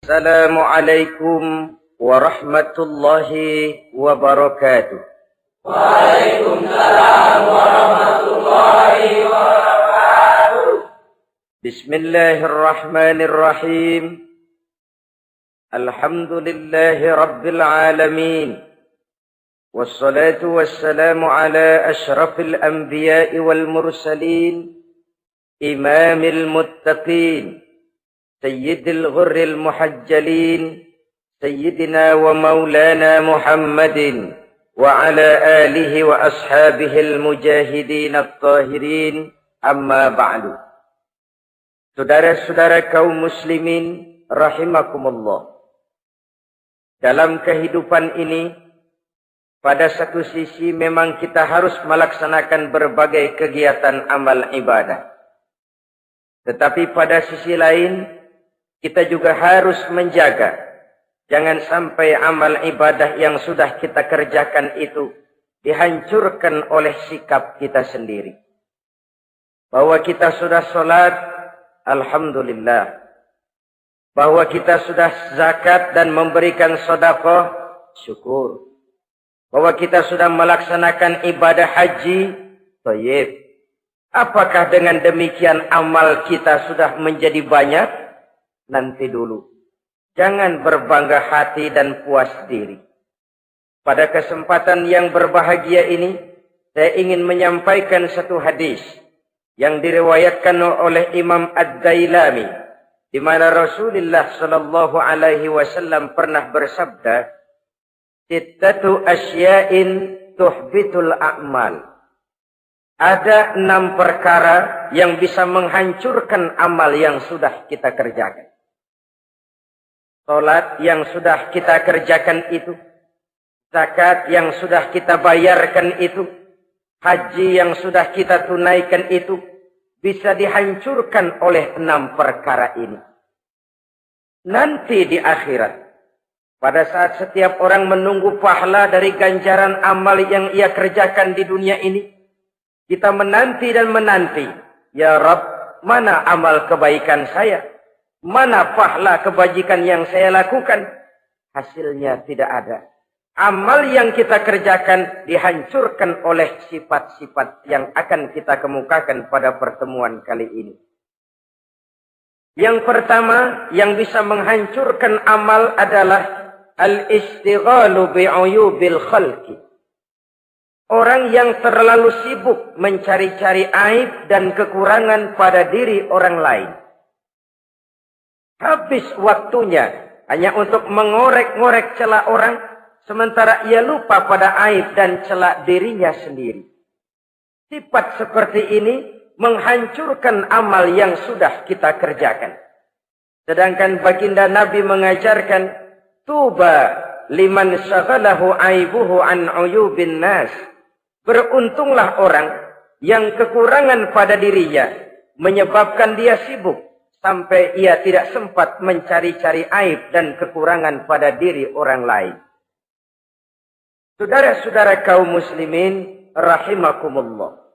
Assalamualaikum warahmatullahi wabarakatuh. Waalaikumsalam warahmatullahi wabarakatuh. Bismillahirrahmanirrahim. Alhamdulillahi rabbil alamin. Wassalatu wassalamu ala ashrafil anbiya'i wal mursalin. Imamil muttaqin. Sayyidil ghurril muhajjalin. Sayyidina wa maulana Muhammadin. Wa ala alihi wa ashabihil mujahidin at-tahirin. Amma ba'du. Saudara-saudara kaum muslimin rahimakumullah. Dalam kehidupan ini, pada satu sisi memang kita harus melaksanakan berbagai kegiatan amal ibadah. Tetapi pada sisi lain, kita juga harus menjaga. Jangan sampai amal ibadah yang sudah kita kerjakan itu dihancurkan oleh sikap kita sendiri. Bahwa kita sudah sholat, alhamdulillah. Bahwa kita sudah zakat dan memberikan sedekah, syukur. Bahwa kita sudah melaksanakan ibadah haji, thayyib. Apakah dengan demikian amal kita sudah menjadi banyak? Nanti dulu. Jangan berbangga hati dan puas diri. Pada kesempatan yang berbahagia ini, saya ingin menyampaikan satu hadis yang diriwayatkan oleh Imam Ad-Dailami, di mana Rasulullah sallallahu alaihi wasallam pernah bersabda, "Sittatu asya'in tuhbitul a'mal." Ada 6 perkara yang bisa menghancurkan amal yang sudah kita kerjakan. Salat yang sudah kita kerjakan itu, zakat yang sudah kita bayarkan itu, haji yang sudah kita tunaikan itu, bisa dihancurkan oleh 6 perkara ini. Nanti di akhirat, pada saat setiap orang menunggu pahala dari ganjaran amal yang ia kerjakan di dunia ini, kita menanti dan menanti, ya Rabb, mana amal kebaikan saya? Mana pahala kebajikan yang saya lakukan? Hasilnya tidak ada. Amal yang kita kerjakan dihancurkan oleh sifat-sifat yang akan kita kemukakan pada pertemuan kali ini. Yang pertama yang bisa menghancurkan amal adalah al-istighalu bi'uyubil khalqi. Orang yang terlalu sibuk mencari-cari aib dan kekurangan pada diri orang lain. Habis waktunya hanya untuk mengorek-ngorek celah orang, sementara ia lupa pada aib dan celah dirinya sendiri. Sifat seperti ini menghancurkan amal yang sudah kita kerjakan. Sedangkan baginda Nabi mengajarkan, tuba liman syaghalahu aibuhu an uyubin nas. Beruntunglah orang yang kekurangan pada dirinya menyebabkan dia sibuk sampai ia tidak sempat mencari-cari aib dan kekurangan pada diri orang lain. Saudara-saudara kaum muslimin rahimakumullah.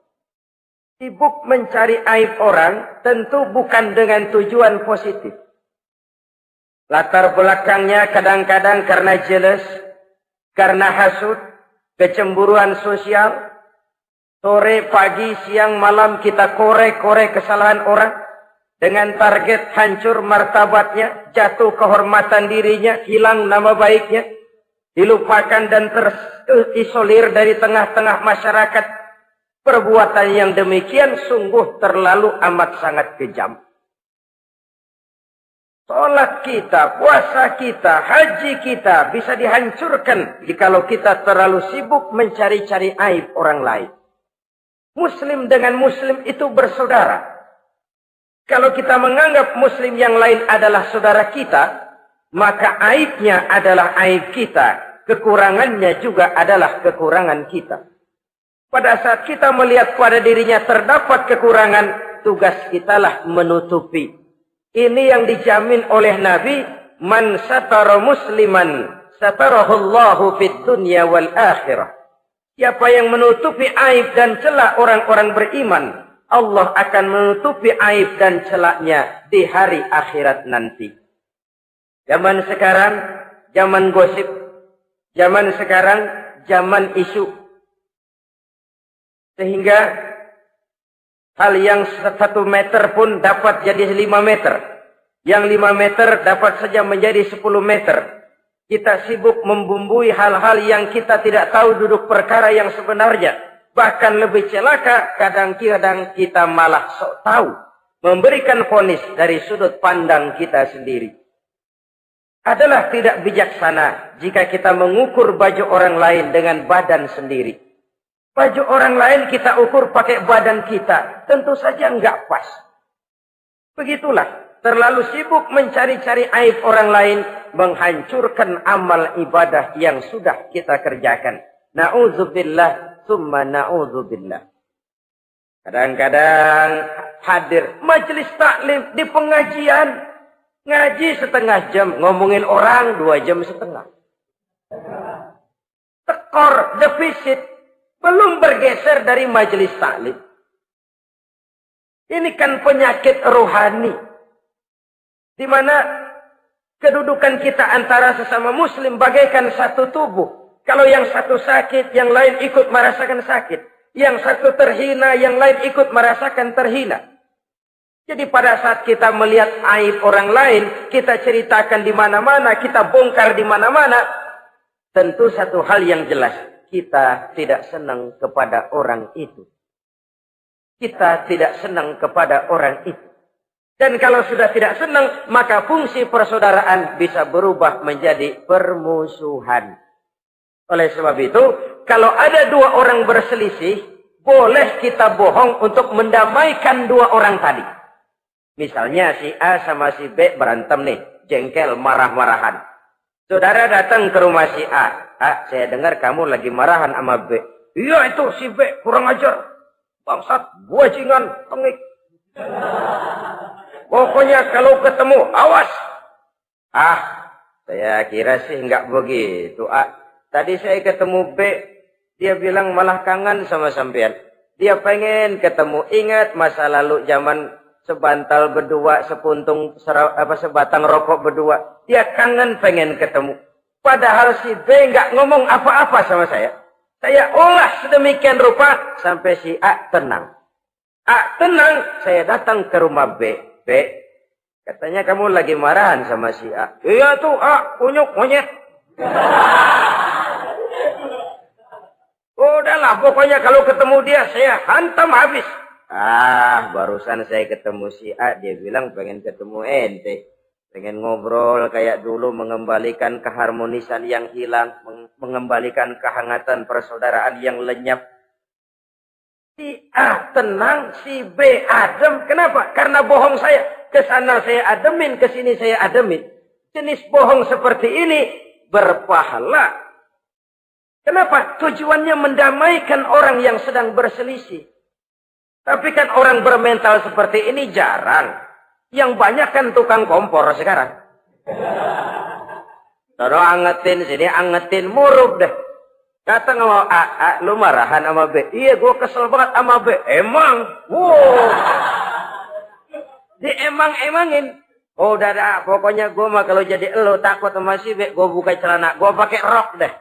Sibuk mencari aib orang tentu bukan dengan tujuan positif. Latar belakangnya kadang-kadang karena jealous, karena hasud, kecemburuan sosial. Sore, pagi, siang, malam kita korek-korek kesalahan orang. Dengan target hancur martabatnya, jatuh kehormatan dirinya, hilang nama baiknya, dilupakan dan terisolir dari tengah-tengah masyarakat. Perbuatan yang demikian sungguh terlalu amat sangat kejam. Salat kita, puasa kita, haji kita bisa dihancurkan jikalau kita terlalu sibuk mencari-cari aib orang lain. Muslim dengan muslim itu bersaudara. Kalau kita menganggap muslim yang lain adalah saudara kita, maka aibnya adalah aib kita. Kekurangannya juga adalah kekurangan kita. Pada saat kita melihat pada dirinya terdapat kekurangan, tugas kitalah menutupi. Ini yang dijamin oleh Nabi, man satara musliman satarahullahu fid dunya wal akhirah. Siapa yang menutupi aib dan celah orang-orang beriman, Allah akan menutupi aib dan celaknya di hari akhirat nanti. Zaman sekarang, zaman gosip. Zaman sekarang, zaman isu. Sehingga hal yang 1 meter pun dapat jadi 5 meter. Yang 5 meter dapat saja menjadi 10 meter. Kita sibuk membumbui hal-hal yang kita tidak tahu duduk perkara yang sebenarnya. Bahkan lebih celaka, kadang-kadang kita malah sok tahu. Memberikan vonis dari sudut pandang kita sendiri. Adalah tidak bijaksana jika kita mengukur baju orang lain dengan badan sendiri. Baju orang lain kita ukur pakai badan kita. Tentu saja enggak pas. Begitulah. Terlalu sibuk mencari-cari aib orang lain. Menghancurkan amal ibadah yang sudah kita kerjakan. Na'udzubillah. Summa na'udzubillah. Kadang-kadang hadir majelis taklim di pengajian. Ngaji setengah jam. Ngomongin orang 2 jam setengah. Tekor, defisit. Belum bergeser dari majelis taklim. Ini kan penyakit rohani. Di mana kedudukan kita antara sesama muslim bagaikan satu tubuh. Kalau yang satu sakit, yang lain ikut merasakan sakit. Yang satu terhina, yang lain ikut merasakan terhina. Jadi pada saat kita melihat aib orang lain, kita ceritakan di mana-mana, kita bongkar di mana-mana. Tentu satu hal yang jelas, kita tidak senang kepada orang itu. Kita tidak senang kepada orang itu. Dan kalau sudah tidak senang, maka fungsi persaudaraan bisa berubah menjadi permusuhan. Oleh sebab itu, kalau ada 2 orang berselisih, boleh kita bohong untuk mendamaikan 2 orang tadi. Misalnya si A sama si B berantem nih, jengkel, marah-marahan. Saudara datang ke rumah si A. A, saya dengar kamu lagi marahan sama B. Iya itu si B, kurang ajar. Bangsat, bajingan, tengik. Pokoknya kalau ketemu, awas. Ah, saya kira sih nggak begitu. A, tadi saya ketemu B, dia bilang malah kangen sama sampean. Dia pengen ketemu, ingat masa lalu zaman sebantal berdua, sebatang rokok berdua. Dia kangen pengen ketemu. Padahal si B nggak ngomong apa-apa sama saya. Saya olah sedemikian rupa sampai si A tenang. A tenang, saya datang ke rumah B. B, katanya kamu lagi marahan sama si A. Iya tuh A, kunyuk monyet. Udahlah, pokoknya kalau ketemu dia saya hantam habis. Ah, barusan saya ketemu si A, dia bilang pengen ketemu ente. Pengen ngobrol kayak dulu, mengembalikan keharmonisan yang hilang, mengembalikan kehangatan persaudaraan yang lenyap. Si A tenang, si B adem. Kenapa? Karena bohong saya. Kesana saya ademin, kesini saya ademin. Jenis bohong seperti ini berpahala. Kenapa? Tujuannya mendamaikan orang yang sedang berselisih. Tapi kan orang bermental seperti ini jarang. Yang banyak kan tukang kompor sekarang. Taruh angetin sini, angetin murub deh. Datang sama A, lu marahan sama B. Iya, gue kesel banget sama B. Emang? Wow. Diemang-emangin. Oh, udah, pokoknya gue mah kalau jadi elu takut sama si B, gue buka celana, gue pakai rok deh.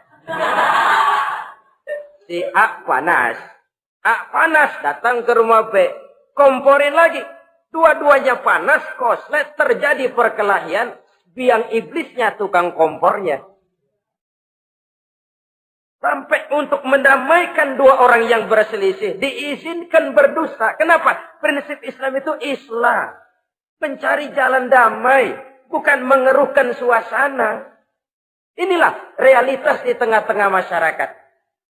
Si A panas. A panas, datang ke rumah B. Komporin lagi. Dua-duanya panas, koslet, terjadi perkelahian. Biang iblisnya tukang kompornya. Sampai untuk mendamaikan 2 orang yang berselisih. Diizinkan berdusta. Kenapa? Prinsip Islam itu Islam. Mencari jalan damai. Bukan mengeruhkan suasana. Inilah realitas di tengah-tengah masyarakat.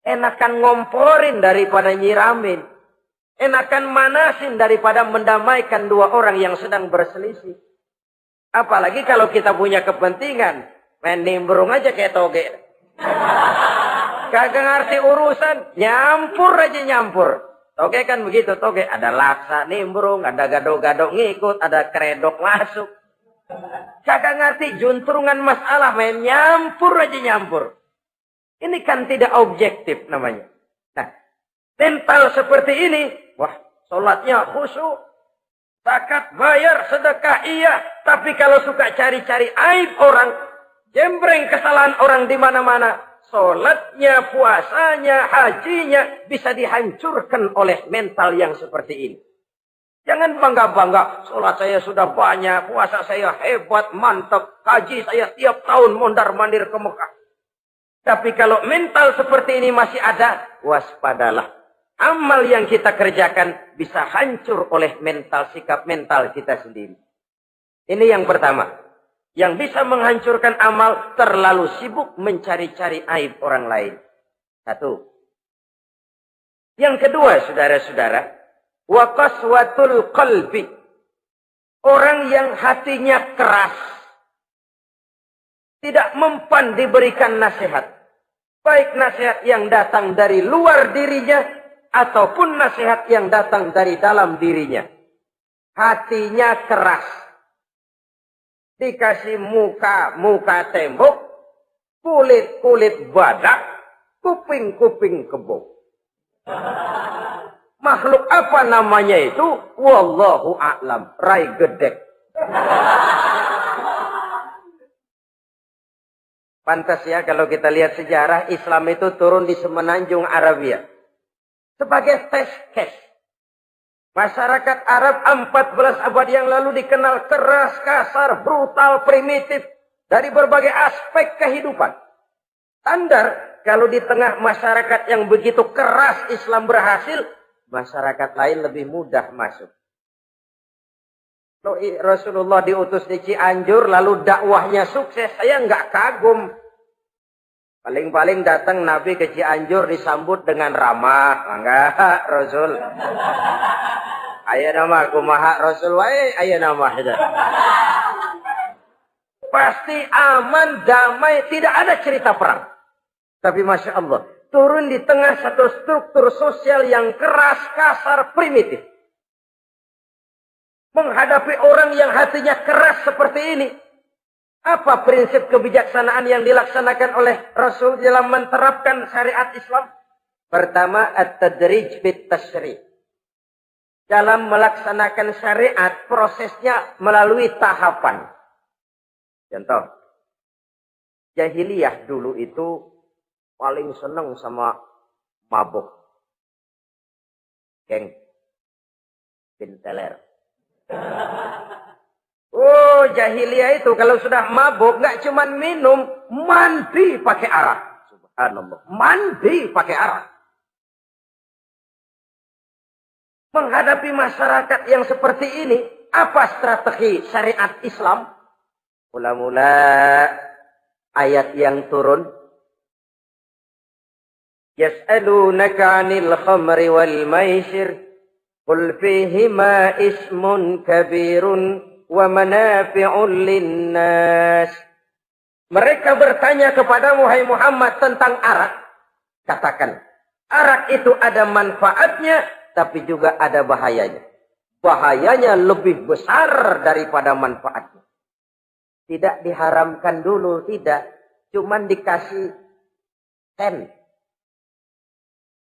Enakan ngomporin daripada nyiramin. Enakan manasin daripada mendamaikan 2 orang yang sedang berselisih. Apalagi kalau kita punya kepentingan. Main nimbrung aja kayak toge. Kagak ngerti urusan. Nyampur aja nyampur. Toge kan begitu. Toge ada laksa nimbrung. Ada gado-gado ngikut. Ada kredok masuk. Kagak ngerti juntrungan masalah. Main nyampur aja nyampur. Ini kan tidak objektif namanya. Nah, mental seperti ini, wah, sholatnya khusyuk. zakat bayar, sedekah iya, tapi kalau suka cari-cari aib orang, jembreng kesalahan orang di mana-mana, salatnya, puasanya, hajinya bisa dihancurkan oleh mental yang seperti ini. Jangan bangga-bangga, salat saya sudah banyak, puasa saya hebat, mantap, haji saya tiap tahun mondar-mandir ke Mekah. Tapi kalau mental seperti ini masih ada, waspadalah. Amal yang kita kerjakan bisa hancur oleh mental, sikap mental kita sendiri. Ini yang pertama. Yang bisa menghancurkan amal, terlalu sibuk mencari-cari aib orang lain. Satu. Yang kedua, saudara-saudara, wa qaswatul qalbi. Orang yang hatinya keras, tidak mempan diberikan nasihat. Baik nasihat yang datang dari luar dirinya, ataupun nasihat yang datang dari dalam dirinya. Hatinya keras. Dikasih muka tembok, kulit badak, kuping kebo. Makhluk apa namanya itu? Wallahu a'lam. Rai gedek. Pantas ya kalau kita lihat sejarah, Islam itu turun di semenanjung Arabia. Sebagai test case. Masyarakat Arab 14 abad yang lalu dikenal keras, kasar, brutal, primitif. Dari berbagai aspek kehidupan. Standar, kalau di tengah masyarakat yang begitu keras Islam berhasil, masyarakat lain lebih mudah masuk. Rasulullah diutus di Cianjur, lalu dakwahnya sukses, saya nggak kagum. Paling-paling datang Nabi ke Cianjur disambut dengan ramah. Enggak, Rasul. Ayo nama kumaha Rasul wae, ayo nama itu. Pasti aman, damai, tidak ada cerita perang. Tapi Masya Allah, turun di tengah satu struktur sosial yang keras, kasar, primitif. Menghadapi orang yang hatinya keras seperti ini. Apa prinsip kebijaksanaan yang dilaksanakan oleh Rasul dalam menerapkan syariat Islam? Pertama, at-tadrij bit tasyri'. Dalam melaksanakan syariat, prosesnya melalui tahapan. Contoh, jahiliyah dulu itu paling senang sama mabuk. Geng. Pinteler. Oh, jahiliyah itu kalau sudah mabuk nggak cuma minum, mandi pakai arak. Subhanallah, mandi pakai arak. Menghadapi masyarakat yang seperti ini, apa strategi syariat Islam? Mula-mula ayat yang turun. Yas'alunaka 'anil khamri wal maisir, qul fihima ismun kabirun wa manafi'un linnas. Mereka bertanya kepadamu, hai Muhammad, tentang arak. Katakan, arak itu ada manfaatnya, tapi juga ada bahayanya. Bahayanya lebih besar daripada manfaatnya. Tidak diharamkan dulu, tidak. Cuman dikasih sen.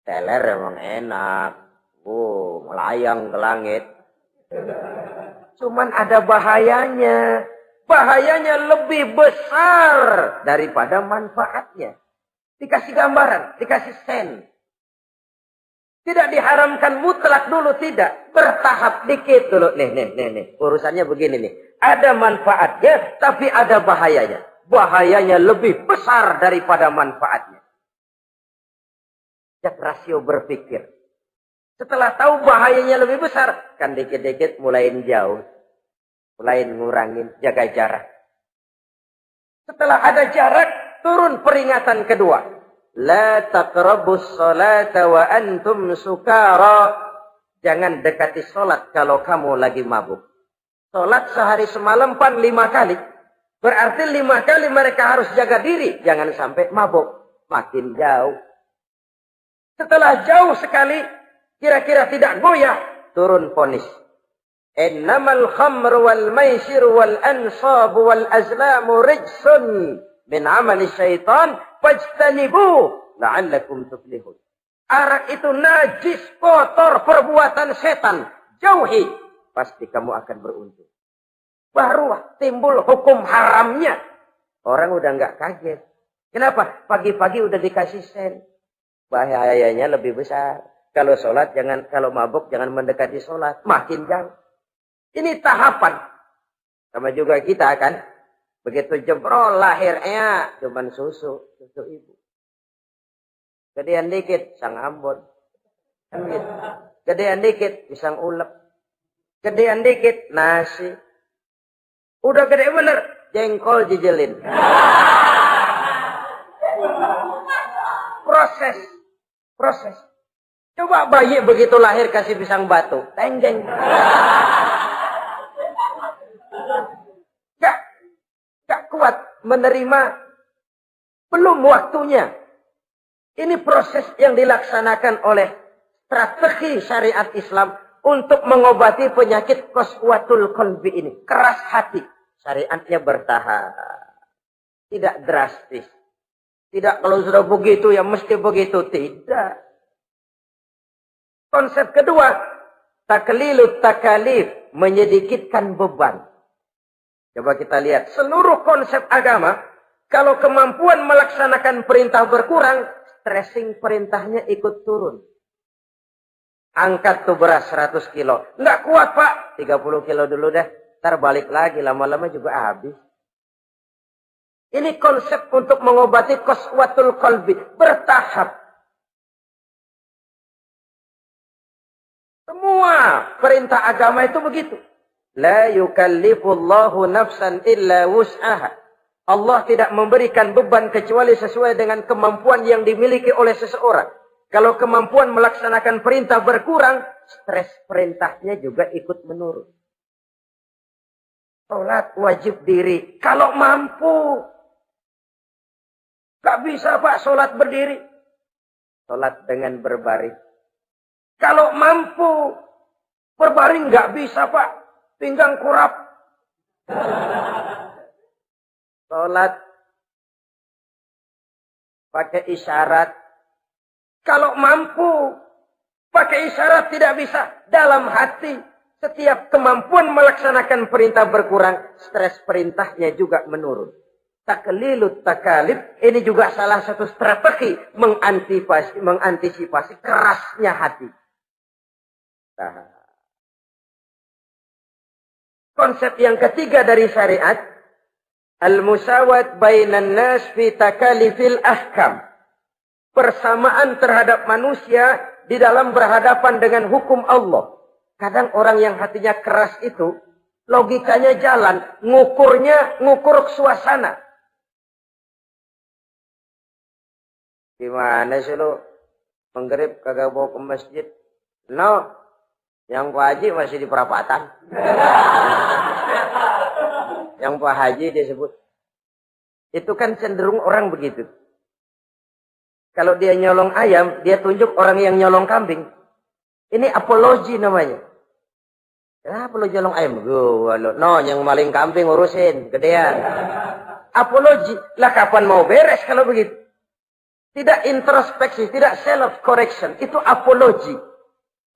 Teler emang enak. Oh, melayang ke langit. Cuman ada bahayanya. Bahayanya lebih besar daripada manfaatnya. Dikasih gambaran, dikasih sen. Tidak diharamkan mutlak dulu, tidak. Bertahap dikit dulu. Nih. Urusannya begini nih. Ada manfaatnya, tapi ada bahayanya. Bahayanya lebih besar daripada manfaatnya. Jak rasio berpikir. Setelah tahu bahayanya lebih besar, kan dikit-dikit mulain jauh. Mulain ngurangin, jaga jarak. Setelah ada jarak, turun peringatan kedua. La taqrabus salata wa antum sukara. Jangan dekati salat kalau kamu lagi mabuk. Salat sehari semalam 5 kali. Berarti 5 kali mereka harus jaga diri. Jangan sampai mabuk. Makin jauh. Setelah jauh sekali, kira-kira tidak goyah, turun vonis. Innamal khamru wal maisir wal ansab wal azlamu rijsun min amali syaitan fajtanibu la'allakum tuflihun. Arak itu najis, kotor, perbuatan setan. Jauhi. pasti kamu akan beruntung. Baru timbul hukum haramnya. Orang udah nggak kaget. Kenapa? Pagi-pagi udah dikasih sen. Bahayanya lebih besar. Kalau sholat jangan, kalau mabuk jangan mendekati sholat. Makin jauh. Ini tahapan. Sama juga kita kan. Begitu jebrol lahirnya cuman susu ibu. Gedean dikit sang Ambon. Kan gitu. Gedean dikit pisang ulek. Gedean dikit nasi. Udah gede bener jengkol jijelin. Proses. Coba bayi begitu lahir kasih pisang batu, tenggeng. Gak kuat menerima, belum waktunya. Ini proses yang dilaksanakan oleh strategi syariat Islam untuk mengobati penyakit qaswatul qalbi ini. Keras hati. Syariatnya bertahap. Tidak drastis. Tidak kalau sudah begitu ya mesti begitu. Tidak. Konsep kedua. Taklilut takalif. Menyedikitkan beban. Coba kita lihat. Seluruh konsep agama. Kalau kemampuan melaksanakan perintah berkurang. Stressing perintahnya ikut turun. Angkat tuh beras 100 kilo. Nggak kuat pak. 30 kilo dulu deh. Ntar balik lagi. Lama-lama juga habis. Ini konsep untuk mengobati qaswatul qalbi. Bertahap. Semua perintah agama itu begitu. La yukallifullahu nafsan illa wus'aha. Allah tidak memberikan beban kecuali sesuai dengan kemampuan yang dimiliki oleh seseorang. Kalau kemampuan melaksanakan perintah berkurang, stres perintahnya juga ikut menurun. Sholat wajib diri. Kalau mampu. Gak bisa pak sholat berdiri. Sholat dengan berbaring. Kalau mampu. Berbaring gak bisa pak. Pinggang kurap. Sholat. Pakai isyarat. Kalau mampu, pakai isyarat tidak bisa. Dalam hati, setiap kemampuan melaksanakan perintah berkurang, stres perintahnya juga menurun. Taklilut takalif, ini juga salah satu strategi mengantisipasi kerasnya hati. Nah. Konsep yang ketiga dari syariat, al-musawat bainan nas fi takalifil ahkam. Persamaan terhadap manusia di dalam berhadapan dengan hukum Allah. Kadang orang yang hatinya keras itu, logikanya jalan, ngukur suasana. Gimana sih lo? Menggerib kagak bawa ke masjid? No, yang Pak Haji masih di perapatan. Yang Pak Haji disebut. Itu kan cenderung orang begitu. Kalau dia nyolong ayam, dia tunjuk orang yang nyolong kambing. Ini apologi namanya. Kenapa lo nyolong ayam? No, yang maling kambing urusin, gedean. Apologi. Lah kapan mau beres kalau begitu? Tidak introspeksi, tidak self-correction. Itu apologi.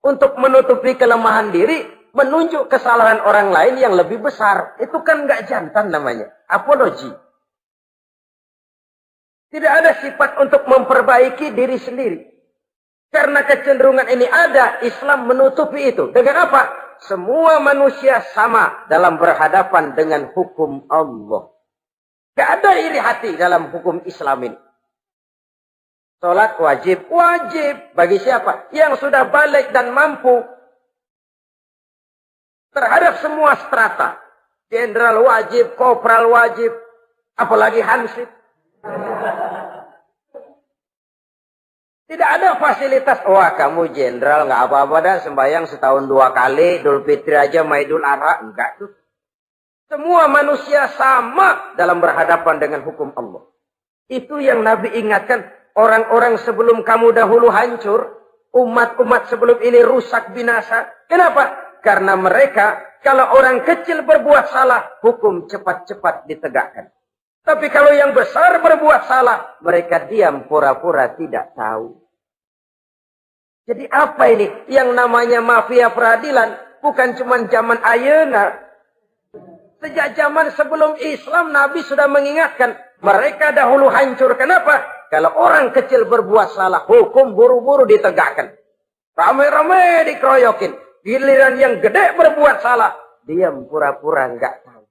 Untuk menutupi kelemahan diri, menunjuk kesalahan orang lain yang lebih besar. Itu kan nggak jantan namanya. Apologi. Tidak ada sifat untuk memperbaiki diri sendiri. Karena kecenderungan ini ada, Islam menutupi itu. Dengan apa? Semua manusia sama dalam berhadapan dengan hukum Allah. Tidak ada iri hati dalam hukum Islam ini. Salat wajib. Wajib. Bagi siapa? Yang sudah balik dan mampu. Terhadap semua strata. Jenderal wajib, kopral wajib. Apalagi hansip. Tidak ada fasilitas. Wah kamu jenderal nggak apa-apa dah sembahyang setahun 2 kali. Idul Fitri aja sama Idul Adha. Enggak tuh. Semua manusia sama dalam berhadapan dengan hukum Allah. Itu yang Nabi ingatkan. Orang-orang sebelum kamu dahulu hancur. Umat-umat sebelum ini rusak binasa. Kenapa? Karena mereka kalau orang kecil berbuat salah. Hukum cepat-cepat ditegakkan. Tapi kalau yang besar berbuat salah, mereka diam pura-pura tidak tahu. Jadi apa ini? Yang namanya mafia peradilan, Bukan cuma zaman ayeuna. Sejak zaman sebelum Islam, Nabi sudah mengingatkan. Mereka dahulu hancur. Kenapa? Kalau orang kecil berbuat salah, hukum buru-buru ditegakkan. Rame-rame dikeroyokin. Giliran yang gede berbuat salah, diam pura-pura enggak tahu.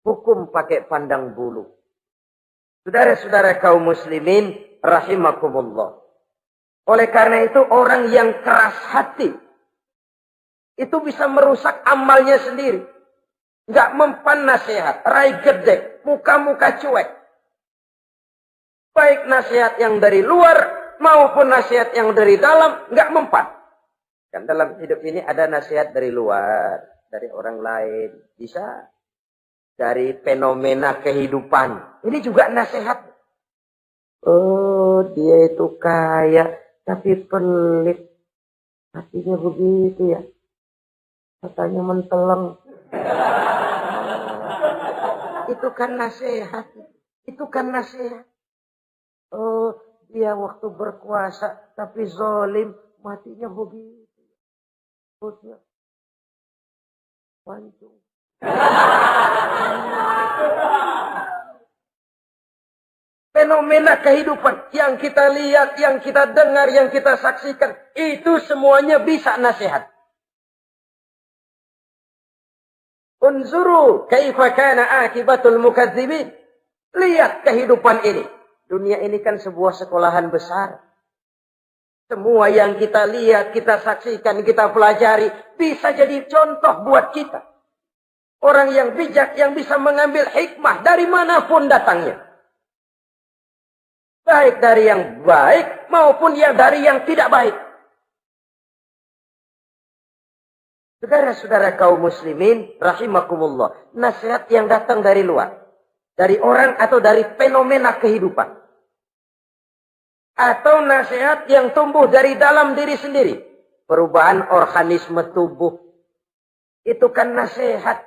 Hukum pakai pandang bulu. Saudara-saudara kaum muslimin, rahimakumullah. Oleh karena itu, orang yang keras hati, itu bisa merusak amalnya sendiri. Enggak mempan nasihat, rai gede, muka-muka cuek. Baik nasihat yang dari luar maupun nasihat yang dari dalam, enggak mempan. Kan dalam hidup ini ada nasihat dari luar, dari orang lain, bisa dari fenomena kehidupan. Ini juga nasihat. Oh, dia itu kaya tapi pelit. Hatinya begitu ya. Katanya menteleng. Itu kan nasihat. Itu kan nasihat. Oh, dia waktu berkuasa tapi zalim, matinya begitu. Perutnya pancung. Fenomena kehidupan yang kita lihat, yang kita dengar, yang kita saksikan, itu semuanya bisa nasihat. Unzuru kaifa kana akibatul mukadzibin. Lihat kehidupan ini. Dunia ini kan sebuah sekolahan besar. Semua yang kita lihat, kita saksikan, kita pelajari, bisa jadi contoh buat kita. Orang yang bijak, yang bisa mengambil hikmah dari manapun datangnya. Baik dari yang baik, maupun dari yang tidak baik. Saudara-saudara kaum muslimin, rahimakumullah. Nasihat yang datang dari luar. Dari orang atau dari fenomena kehidupan. Atau nasihat yang tumbuh dari dalam diri sendiri. Perubahan organisme tubuh. Itu kan nasihat.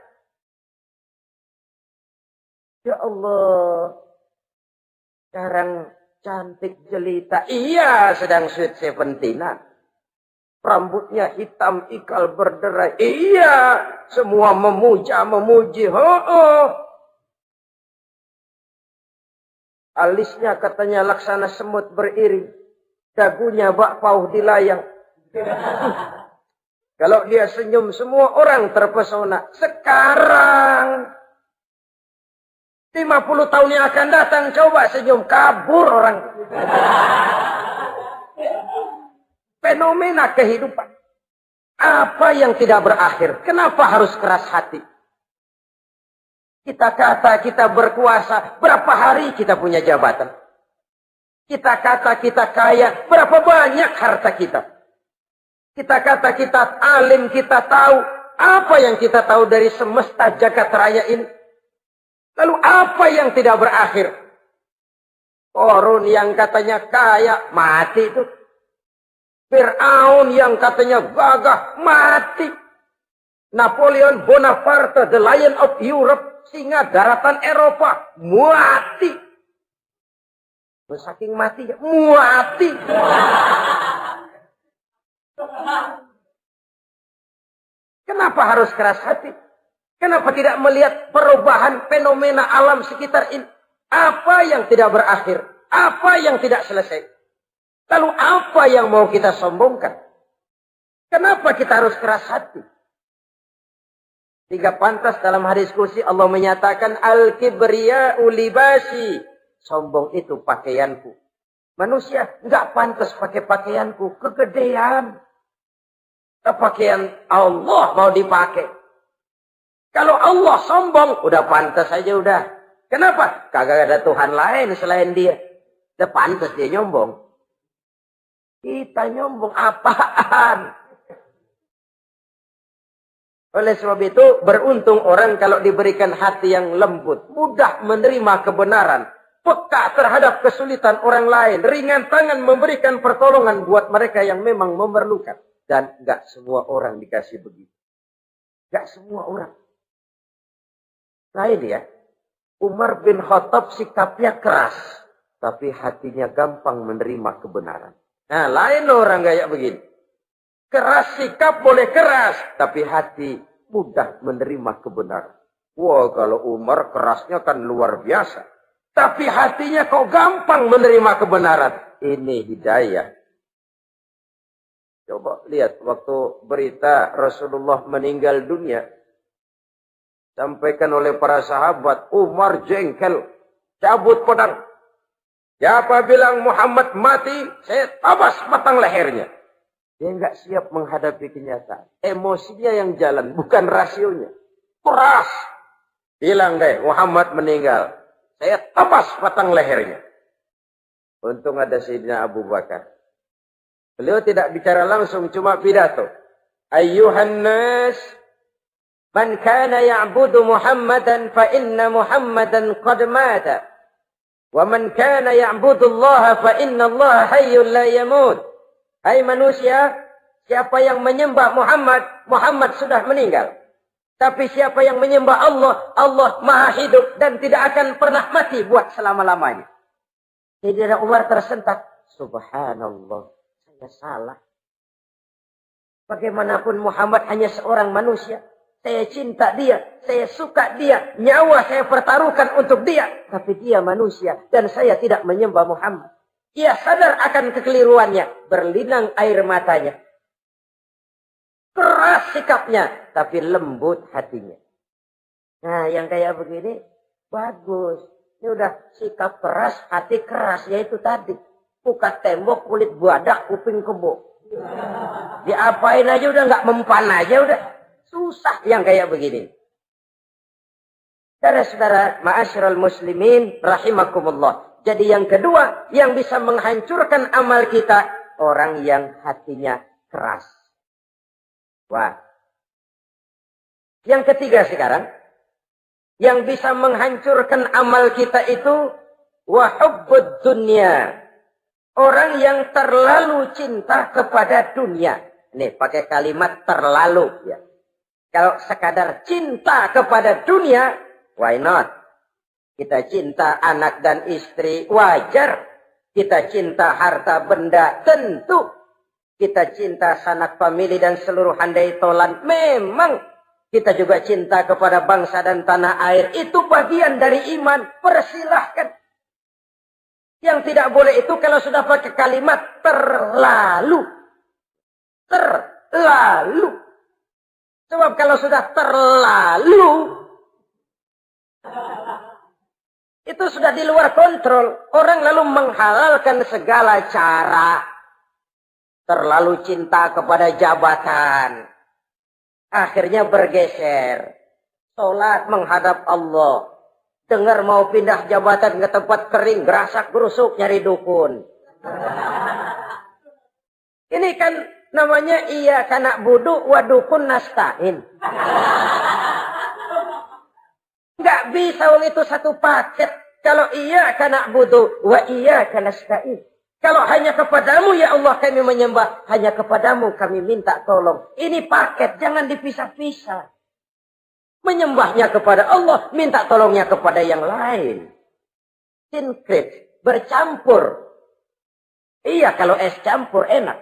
Ya Allah. Sekarang cantik jelita. Iya, sedang sweet 17-an. Rambutnya hitam, ikal berderai. Iya, semua memuja, memuji. Alisnya katanya laksana semut beriring. Dagunya bak pauh dilayang. Kalau dia senyum, semua orang terpesona. Sekarang 50 tahun yang akan datang, coba senyum, kabur orang. Fenomena kehidupan. Apa yang tidak berakhir? Kenapa harus keras hati? Kita kata kita berkuasa, berapa hari kita punya jabatan? Kita kata kita kaya, berapa banyak harta kita? Kita kata kita alim, kita tahu. Apa yang kita tahu dari semesta jagat raya ini? Lalu apa yang tidak berakhir? Korun yang katanya kaya, mati itu. Fir'aun yang katanya gagah, mati. Napoleon Bonaparte, the Lion of Europe, singa daratan Eropa, mati. Saking mati, mati. Kenapa harus keras hati? Kenapa tidak melihat perubahan fenomena alam sekitar ini? Apa yang tidak berakhir? Apa yang tidak selesai? Lalu apa yang mau kita sombongkan? Kenapa kita harus keras hati? Tiga pantas dalam hadis kursi Allah menyatakan al-kibriya'u libasi. Sombong itu pakaianku. Manusia enggak pantas pakai pakaianku. Kegedean. Pakaian Allah mau dipakai. Kalau Allah sombong, udah pantas aja udah. Kenapa? Kagak ada Tuhan lain selain dia. Udah pantas dia nyombong. Kita nyombong apaan? Oleh sebab itu, beruntung orang kalau diberikan hati yang lembut. Mudah menerima kebenaran. Peka terhadap kesulitan orang lain. Ringan tangan memberikan pertolongan buat mereka yang memang memerlukan. Dan enggak semua orang dikasih begitu. Enggak semua orang. Lain ya. Umar bin Khattab sikapnya keras. Tapi hatinya gampang menerima kebenaran. Nah, lain orang kayak begini. Keras sikap boleh keras, tapi hati mudah menerima kebenaran. Wah, kalau Umar kerasnya kan luar biasa. Tapi hatinya kok gampang menerima kebenaran. Ini hidayah. Coba lihat waktu berita Rasulullah meninggal dunia. Sampaikan oleh para sahabat, Umar jengkel, cabut pedang. Siapa bilang Muhammad mati, saya tabas batang lehernya. Dia enggak siap menghadapi kenyataan. Emosinya yang jalan, bukan rasionya. Keras. Bilang deh, Muhammad meninggal. Saya tabas batang lehernya. Untung ada Sayyidina Abu Bakar. Beliau tidak bicara langsung, cuma pidato. Ayyuhan nas, man kana ya'budu Muhammadan fa inna Muhammadan qad mata. Wa man kana ya'budu Allah fa inna Allah hayyun la yamut. Hai manusia, siapa yang menyembah Muhammad, Muhammad sudah meninggal. Tapi siapa yang menyembah Allah, Allah maha hidup dan tidak akan pernah mati buat selama-lamanya. Sayyidina Umar tersentak. Subhanallah, saya salah. Bagaimanapun Muhammad hanya seorang manusia. Saya cinta dia, saya suka dia, nyawa saya pertaruhkan untuk dia. Tapi dia manusia dan saya tidak menyembah Muhammad. Ia sadar akan kekeliruannya, berlinang air matanya. Keras sikapnya, tapi lembut hatinya. Nah, yang kayak begini, bagus. Ini udah sikap keras, hati keras, yaitu tadi. Buka tembok, kulit buadak, kuping kebo. Diapain aja udah nggak mempan aja udah. Susah yang kayak begini. Saudara-saudara, ma'asyiral muslimin, rahimakumullah. Jadi yang kedua, yang bisa menghancurkan amal kita, orang yang hatinya keras. Wah. Yang ketiga sekarang, yang bisa menghancurkan amal kita itu, wa hubbud dunya. Orang yang terlalu cinta kepada dunia. Nih, pakai kalimat terlalu. Ya. Kalau sekadar cinta kepada dunia, why not? Kita cinta anak dan istri, wajar. Kita cinta harta benda, tentu. Kita cinta sanak famili dan seluruh handai tolan, memang. Kita juga cinta kepada bangsa dan tanah air. Itu bagian dari iman, persilahkan. Yang tidak boleh itu kalau sudah pakai kalimat terlalu. Terlalu. Sebab kalau sudah terlalu, itu sudah di luar kontrol. Orang lalu menghalalkan segala cara. Terlalu cinta kepada jabatan. Akhirnya bergeser. Sholat menghadap Allah. Dengar mau pindah jabatan ke tempat kering. Gerasak gerusuk nyari dukun. Ini kan namanya iya kanak budu wa dukun nasta'in. Nggak bisa wong itu satu paket. Kalau iya kanak budu wa iya kanasta'in. Kalau hanya kepadamu ya Allah kami menyembah. Hanya kepadamu kami minta tolong. Ini paket, jangan dipisah-pisah. Menyembahnya kepada Allah, minta tolongnya kepada yang lain. Sinkret, bercampur. Iya, kalau es campur enak.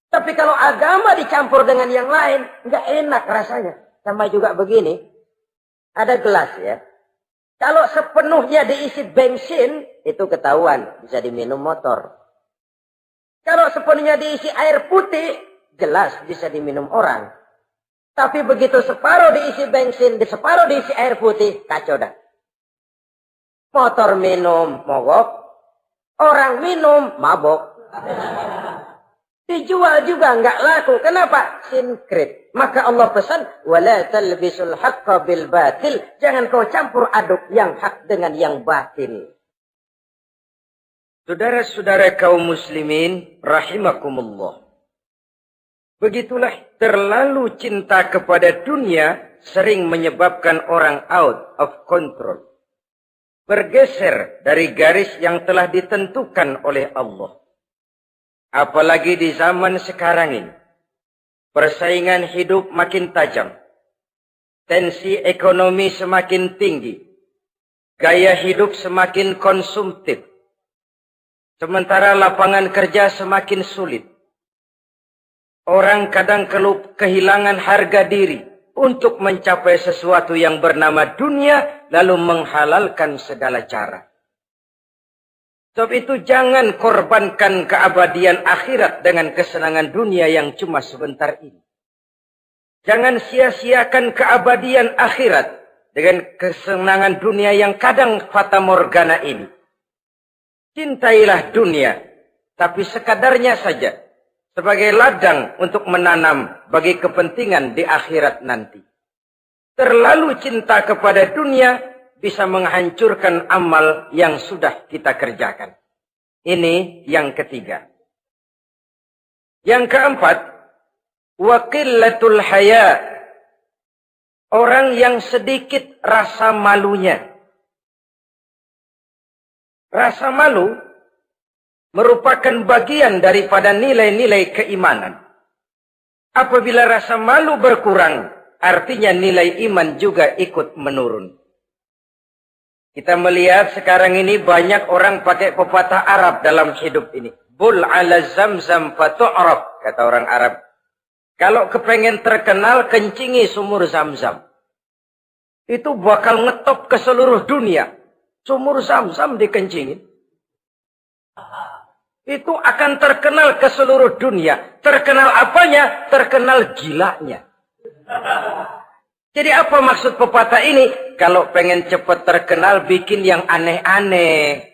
Tapi kalau agama dicampur dengan yang lain, nggak enak rasanya. Sama juga begini, ada gelas ya. Kalau sepenuhnya diisi bensin, itu ketahuan, bisa diminum motor. Kalau sepenuhnya diisi air putih, jelas bisa diminum orang. Tapi begitu separuh diisi bensin, separuh diisi air putih, kacau dah. Motor minum, mogok. Orang minum, mabok. Dijual juga nggak laku. Kenapa? Sinkret. Maka Allah pesan, wala talbisul haqqa bil batil. Jangan kau campur aduk yang hak dengan yang batil. Saudara-saudara kaum muslimin, rahimakumullah. Begitulah terlalu cinta kepada dunia sering menyebabkan orang out of control. Bergeser dari garis yang telah ditentukan oleh Allah. Apalagi di zaman sekarang ini. Persaingan hidup makin tajam. Tensi ekonomi semakin tinggi. Gaya hidup semakin konsumtif. Sementara lapangan kerja semakin sulit. Orang kadang kehilangan harga diri untuk mencapai sesuatu yang bernama dunia, lalu menghalalkan segala cara. Sebab itu jangan korbankan keabadian akhirat dengan kesenangan dunia yang cuma sebentar ini. Jangan sia-siakan keabadian akhirat dengan kesenangan dunia yang kadang fata morgana ini. Cintailah dunia, tapi sekadarnya saja. Sebagai ladang untuk menanam bagi kepentingan di akhirat nanti. Terlalu cinta kepada dunia bisa menghancurkan amal yang sudah kita kerjakan. Ini yang ketiga. Yang keempat, waqillatul haya. Orang yang sedikit rasa malunya. Rasa malu merupakan bagian daripada nilai-nilai keimanan. Apabila rasa malu berkurang, artinya nilai iman juga ikut menurun. Kita melihat sekarang ini banyak orang pakai pepatah Arab dalam hidup ini. Bul ala zamzam fatu'raf, kata orang Arab. Kalau kepengen terkenal, kencingi sumur Zamzam. Itu bakal ngetop ke seluruh dunia. Sumur Zamzam dikencingin. Itu akan terkenal ke seluruh dunia. Terkenal apanya? Terkenal gilanya. Jadi apa maksud pepatah ini? Kalau pengen cepat terkenal, bikin yang aneh-aneh.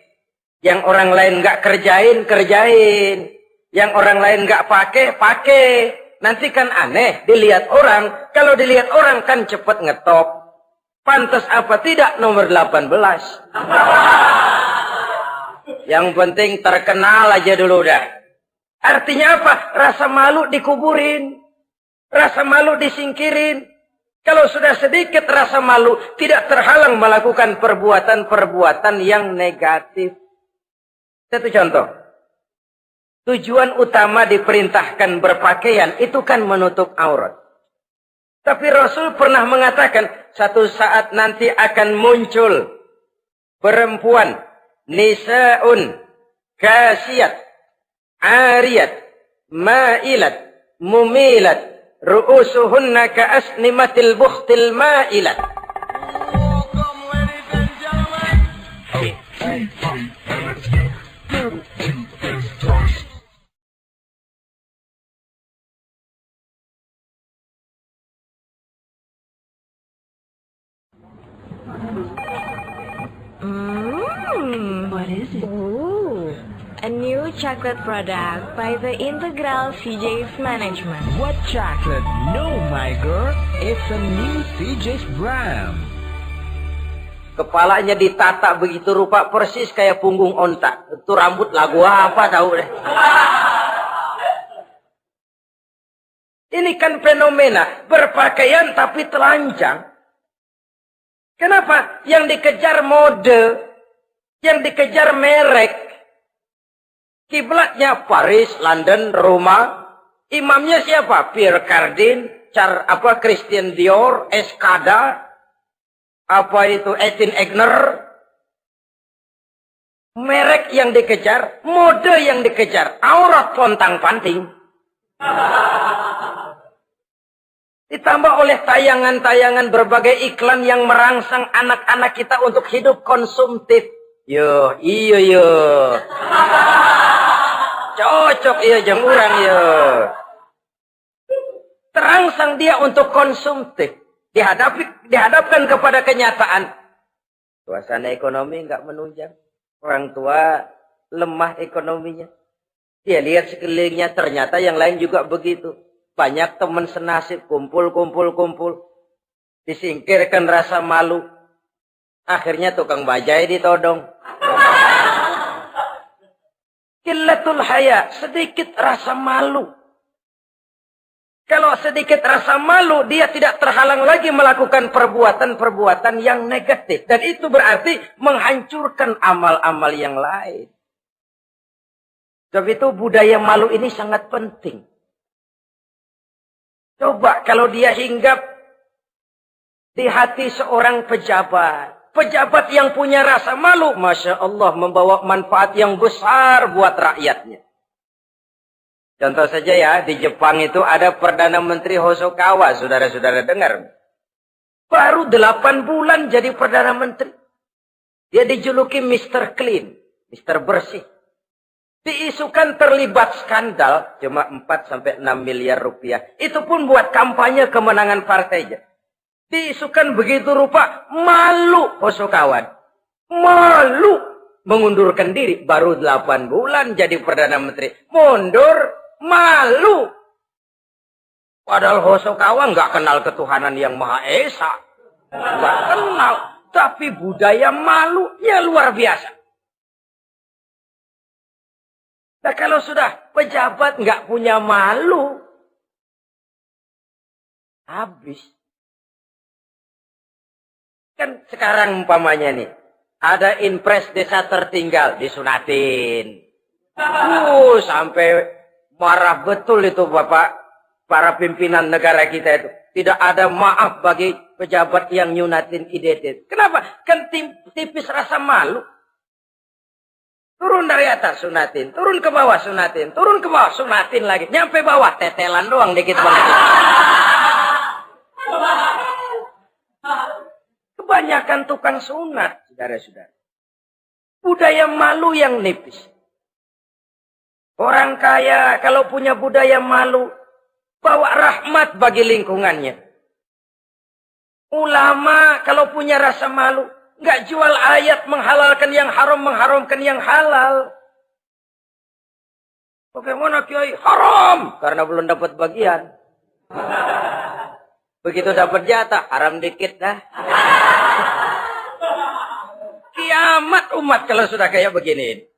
Yang orang lain nggak kerjain, kerjain. Yang orang lain nggak pakai, pakai. Nanti kan aneh, dilihat orang. Kalau dilihat orang kan cepat ngetop. Pantas apa tidak nomor 18. Yang penting terkenal aja dulu dah. Artinya apa? Rasa malu dikuburin. Rasa malu disingkirin. Kalau sudah sedikit rasa malu, tidak terhalang melakukan perbuatan-perbuatan yang negatif. Satu contoh. Tujuan utama diperintahkan berpakaian itu kan menutup aurat. Tapi Rasul pernah mengatakan, satu saat nanti akan muncul perempuan nisa'un kasiyat, ariyat, ma'ilat, mumilat, ru'usuhunna ka'asnimatil bukhtil ma'ilat. What is it? Oh, a new chocolate product by the Integral CJ's Management. What chocolate? No, my girl. It's a new CJ's brand. Kepalanya ditata begitu rupa persis kayak punggung onta. Itu rambut lagu apa tahu deh. Ini kan fenomena berpakaian tapi telanjang. Kenapa? Yang dikejar mode, yang dikejar merek. Kiblatnya Paris, London, Roma. Imamnya siapa? Pierre Cardin, Christian Dior, Escada, Etienne Egner. Merek yang dikejar, mode yang dikejar, aurat pontang-panting. Ditambah oleh tayangan-tayangan berbagai iklan yang merangsang anak-anak kita untuk hidup konsumtif. Yo, iyo yo. Cocok iya jeng urang yo. Terangsang dia untuk konsumtif. Dihadapkan kepada kenyataan. Suasana ekonomi enggak menunjang. Orang tua lemah ekonominya. Dia lihat sekelilingnya ternyata yang lain juga begitu. Banyak teman senasib kumpul. Disingkirkan rasa malu. Akhirnya tukang bajai ditodong. Qillatul haya, sedikit rasa malu. Kalau sedikit rasa malu, dia tidak terhalang lagi melakukan perbuatan-perbuatan yang negatif. Dan itu berarti menghancurkan amal-amal yang lain. Sebab itu budaya malu ini sangat penting. Coba kalau dia hinggap di hati seorang pejabat. Pejabat yang punya rasa malu, Masya Allah, membawa manfaat yang besar buat rakyatnya. Contoh saja ya, di Jepang itu ada Perdana Menteri Hosokawa, saudara-saudara dengar. Baru 8 bulan jadi Perdana Menteri. Dia dijuluki Mr. Clean, Mr. Bersih. Diisukan terlibat skandal, cuma 4-6 miliar rupiah. Itu pun buat kampanye kemenangan partainya. Diisukan begitu rupa, malu Hosokawa. Malu mengundurkan diri, baru 8 bulan jadi Perdana Menteri. Mundur. Malu. Padahal Hosokawa nggak kenal ketuhanan yang Maha Esa. Nggak kenal. Tapi budaya malunya luar biasa. Nah kalau sudah pejabat nggak punya malu. Habis. Kan sekarang umpamanya nih. Ada impres desa tertinggal. Disunatin. Sampai marah betul itu Bapak, para pimpinan negara kita itu. Tidak ada maaf bagi pejabat yang nyunatin IDT. Kenapa? Kan tipis rasa malu. Turun dari atas sunatin, turun ke bawah sunatin, turun ke bawah sunatin lagi. Nyampe bawah tetelan doang dikit banget. Kebanyakan tukang sunat, saudara-saudara. Budaya malu yang nipis. Orang kaya kalau punya budaya malu, bawa rahmat bagi lingkungannya. Ulama kalau punya rasa malu, nggak jual ayat menghalalkan yang haram, mengharamkan yang halal. Bagaimana Kiai? Haram! Karena belum dapat bagian. Begitu dapat jatah, haram dikit dah. Kiamat umat kalau sudah kayak begini.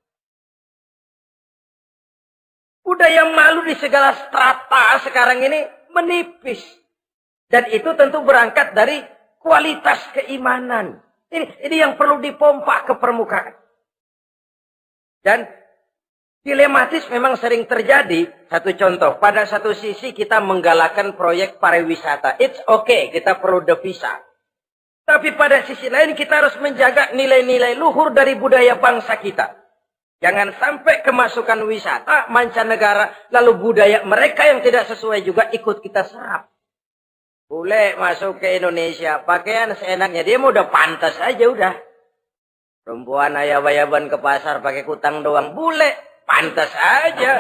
Budaya malu di segala strata sekarang ini menipis. Dan itu tentu berangkat dari kualitas keimanan. Ini yang perlu dipompa ke permukaan. Dan dilematis memang sering terjadi. Satu contoh, pada satu sisi kita menggalakkan proyek pariwisata. It's okay, kita perlu devisa. Tapi pada sisi lain kita harus menjaga nilai-nilai luhur dari budaya bangsa kita. Jangan sampai kemasukan wisata mancanegara, lalu budaya mereka yang tidak sesuai juga ikut kita serap. Boleh masuk ke Indonesia, pakaian seenaknya, dia mau udah pantas aja udah. Perempuan ayab-ayaban ke pasar pakai kutang doang, boleh, pantas aja.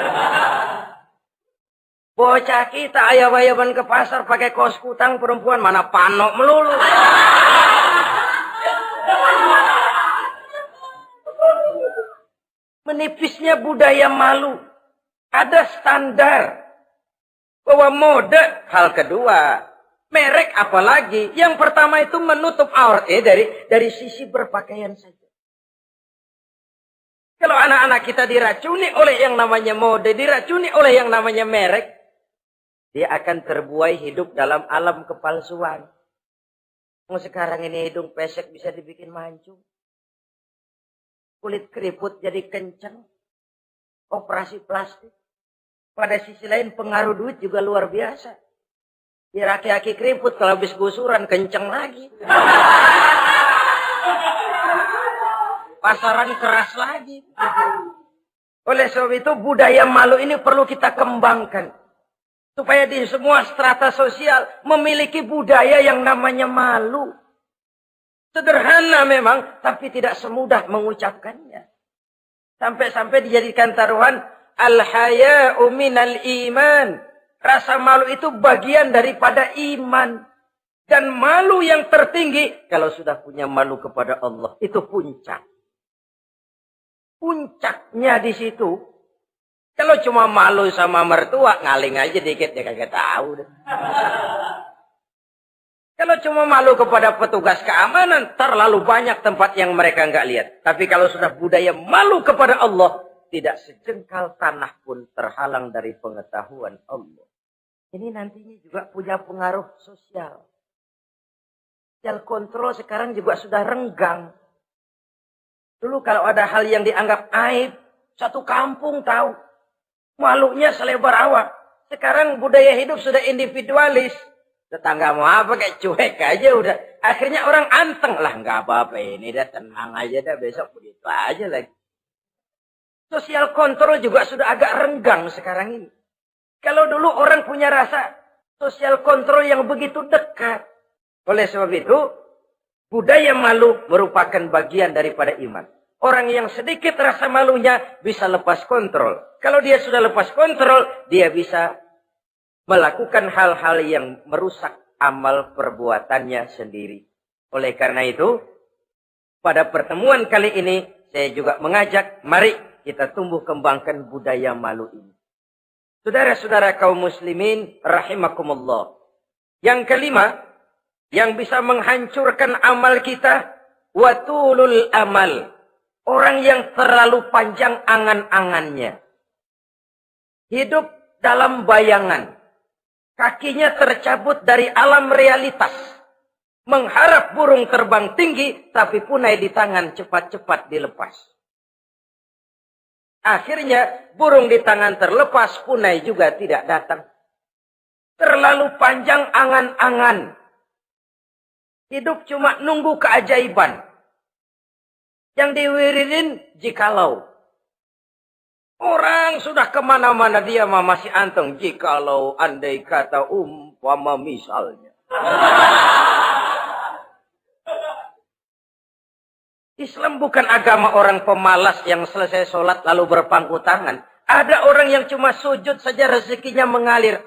Bocah kita ayab-ayaban ke pasar pakai kaos kutang, perempuan mana panok melulu. Menipisnya budaya malu. Ada standar. Bahwa mode, hal kedua. Merek apalagi. Yang pertama itu menutup aurat. Dari sisi berpakaian saja. Kalau anak-anak kita diracuni oleh yang namanya mode, diracuni oleh yang namanya merek, dia akan terbuai hidup dalam alam kepalsuan. Sekarang ini hidung pesek bisa dibikin mancung. Kulit keriput jadi kencang. Operasi plastik. Pada sisi lain pengaruh duit juga luar biasa. Ya laki-laki keriput kalau habis gusuran kencang lagi. Pasaran keras lagi. Oleh sebab itu budaya malu ini perlu kita kembangkan. Supaya di semua strata sosial memiliki budaya yang namanya malu. Sederhana memang, tapi tidak semudah mengucapkannya. Sampai-sampai dijadikan taruhan, al-haya'u minal iman. Rasa malu itu bagian daripada iman. Dan malu yang tertinggi, kalau sudah punya malu kepada Allah, itu puncak. Puncaknya di situ. Kalau cuma malu sama mertua, ngaling aja dikit, dia kagak tahu. Kalau cuma malu kepada petugas keamanan, terlalu banyak tempat yang mereka nggak lihat. Tapi kalau sudah budaya malu kepada Allah, tidak sejengkal tanah pun terhalang dari pengetahuan Allah. Ini nantinya juga punya pengaruh sosial. Sosial kontrol sekarang juga sudah renggang. Dulu kalau ada hal yang dianggap aib, satu kampung tahu. Malunya selebar awak. Sekarang budaya hidup sudah individualis. Tetangga mau apa kayak cuek aja udah. Akhirnya orang anteng lah. Nggak apa-apa ini dah tenang aja dah. Besok begitu aja lagi. Sosial kontrol juga sudah agak renggang sekarang ini. Kalau dulu orang punya rasa sosial kontrol yang begitu dekat. Oleh sebab itu, budaya malu merupakan bagian daripada iman. Orang yang sedikit rasa malunya bisa lepas kontrol. Kalau dia sudah lepas kontrol, dia bisa melakukan hal-hal yang merusak amal perbuatannya sendiri. Oleh karena itu, pada pertemuan kali ini, saya juga mengajak, mari kita tumbuh kembangkan budaya malu ini. Saudara-saudara kaum muslimin, rahimakumullah. Yang kelima, yang bisa menghancurkan amal kita, watulul amal. Orang yang terlalu panjang angan-angannya. Hidup dalam bayangan. Kakinya tercabut dari alam realitas. Mengharap burung terbang tinggi, tapi punai di tangan cepat-cepat dilepas. Akhirnya burung di tangan terlepas, punai juga tidak datang. Terlalu panjang angan-angan. Hidup cuma nunggu keajaiban. Yang diwiridin jikalau. Orang sudah kemana-mana dia masih anteng. Jikalau, andai kata, umpama misalnya. Islam bukan agama orang pemalas yang selesai sholat lalu berpangku tangan. Ada orang yang cuma sujud saja rezekinya mengalir.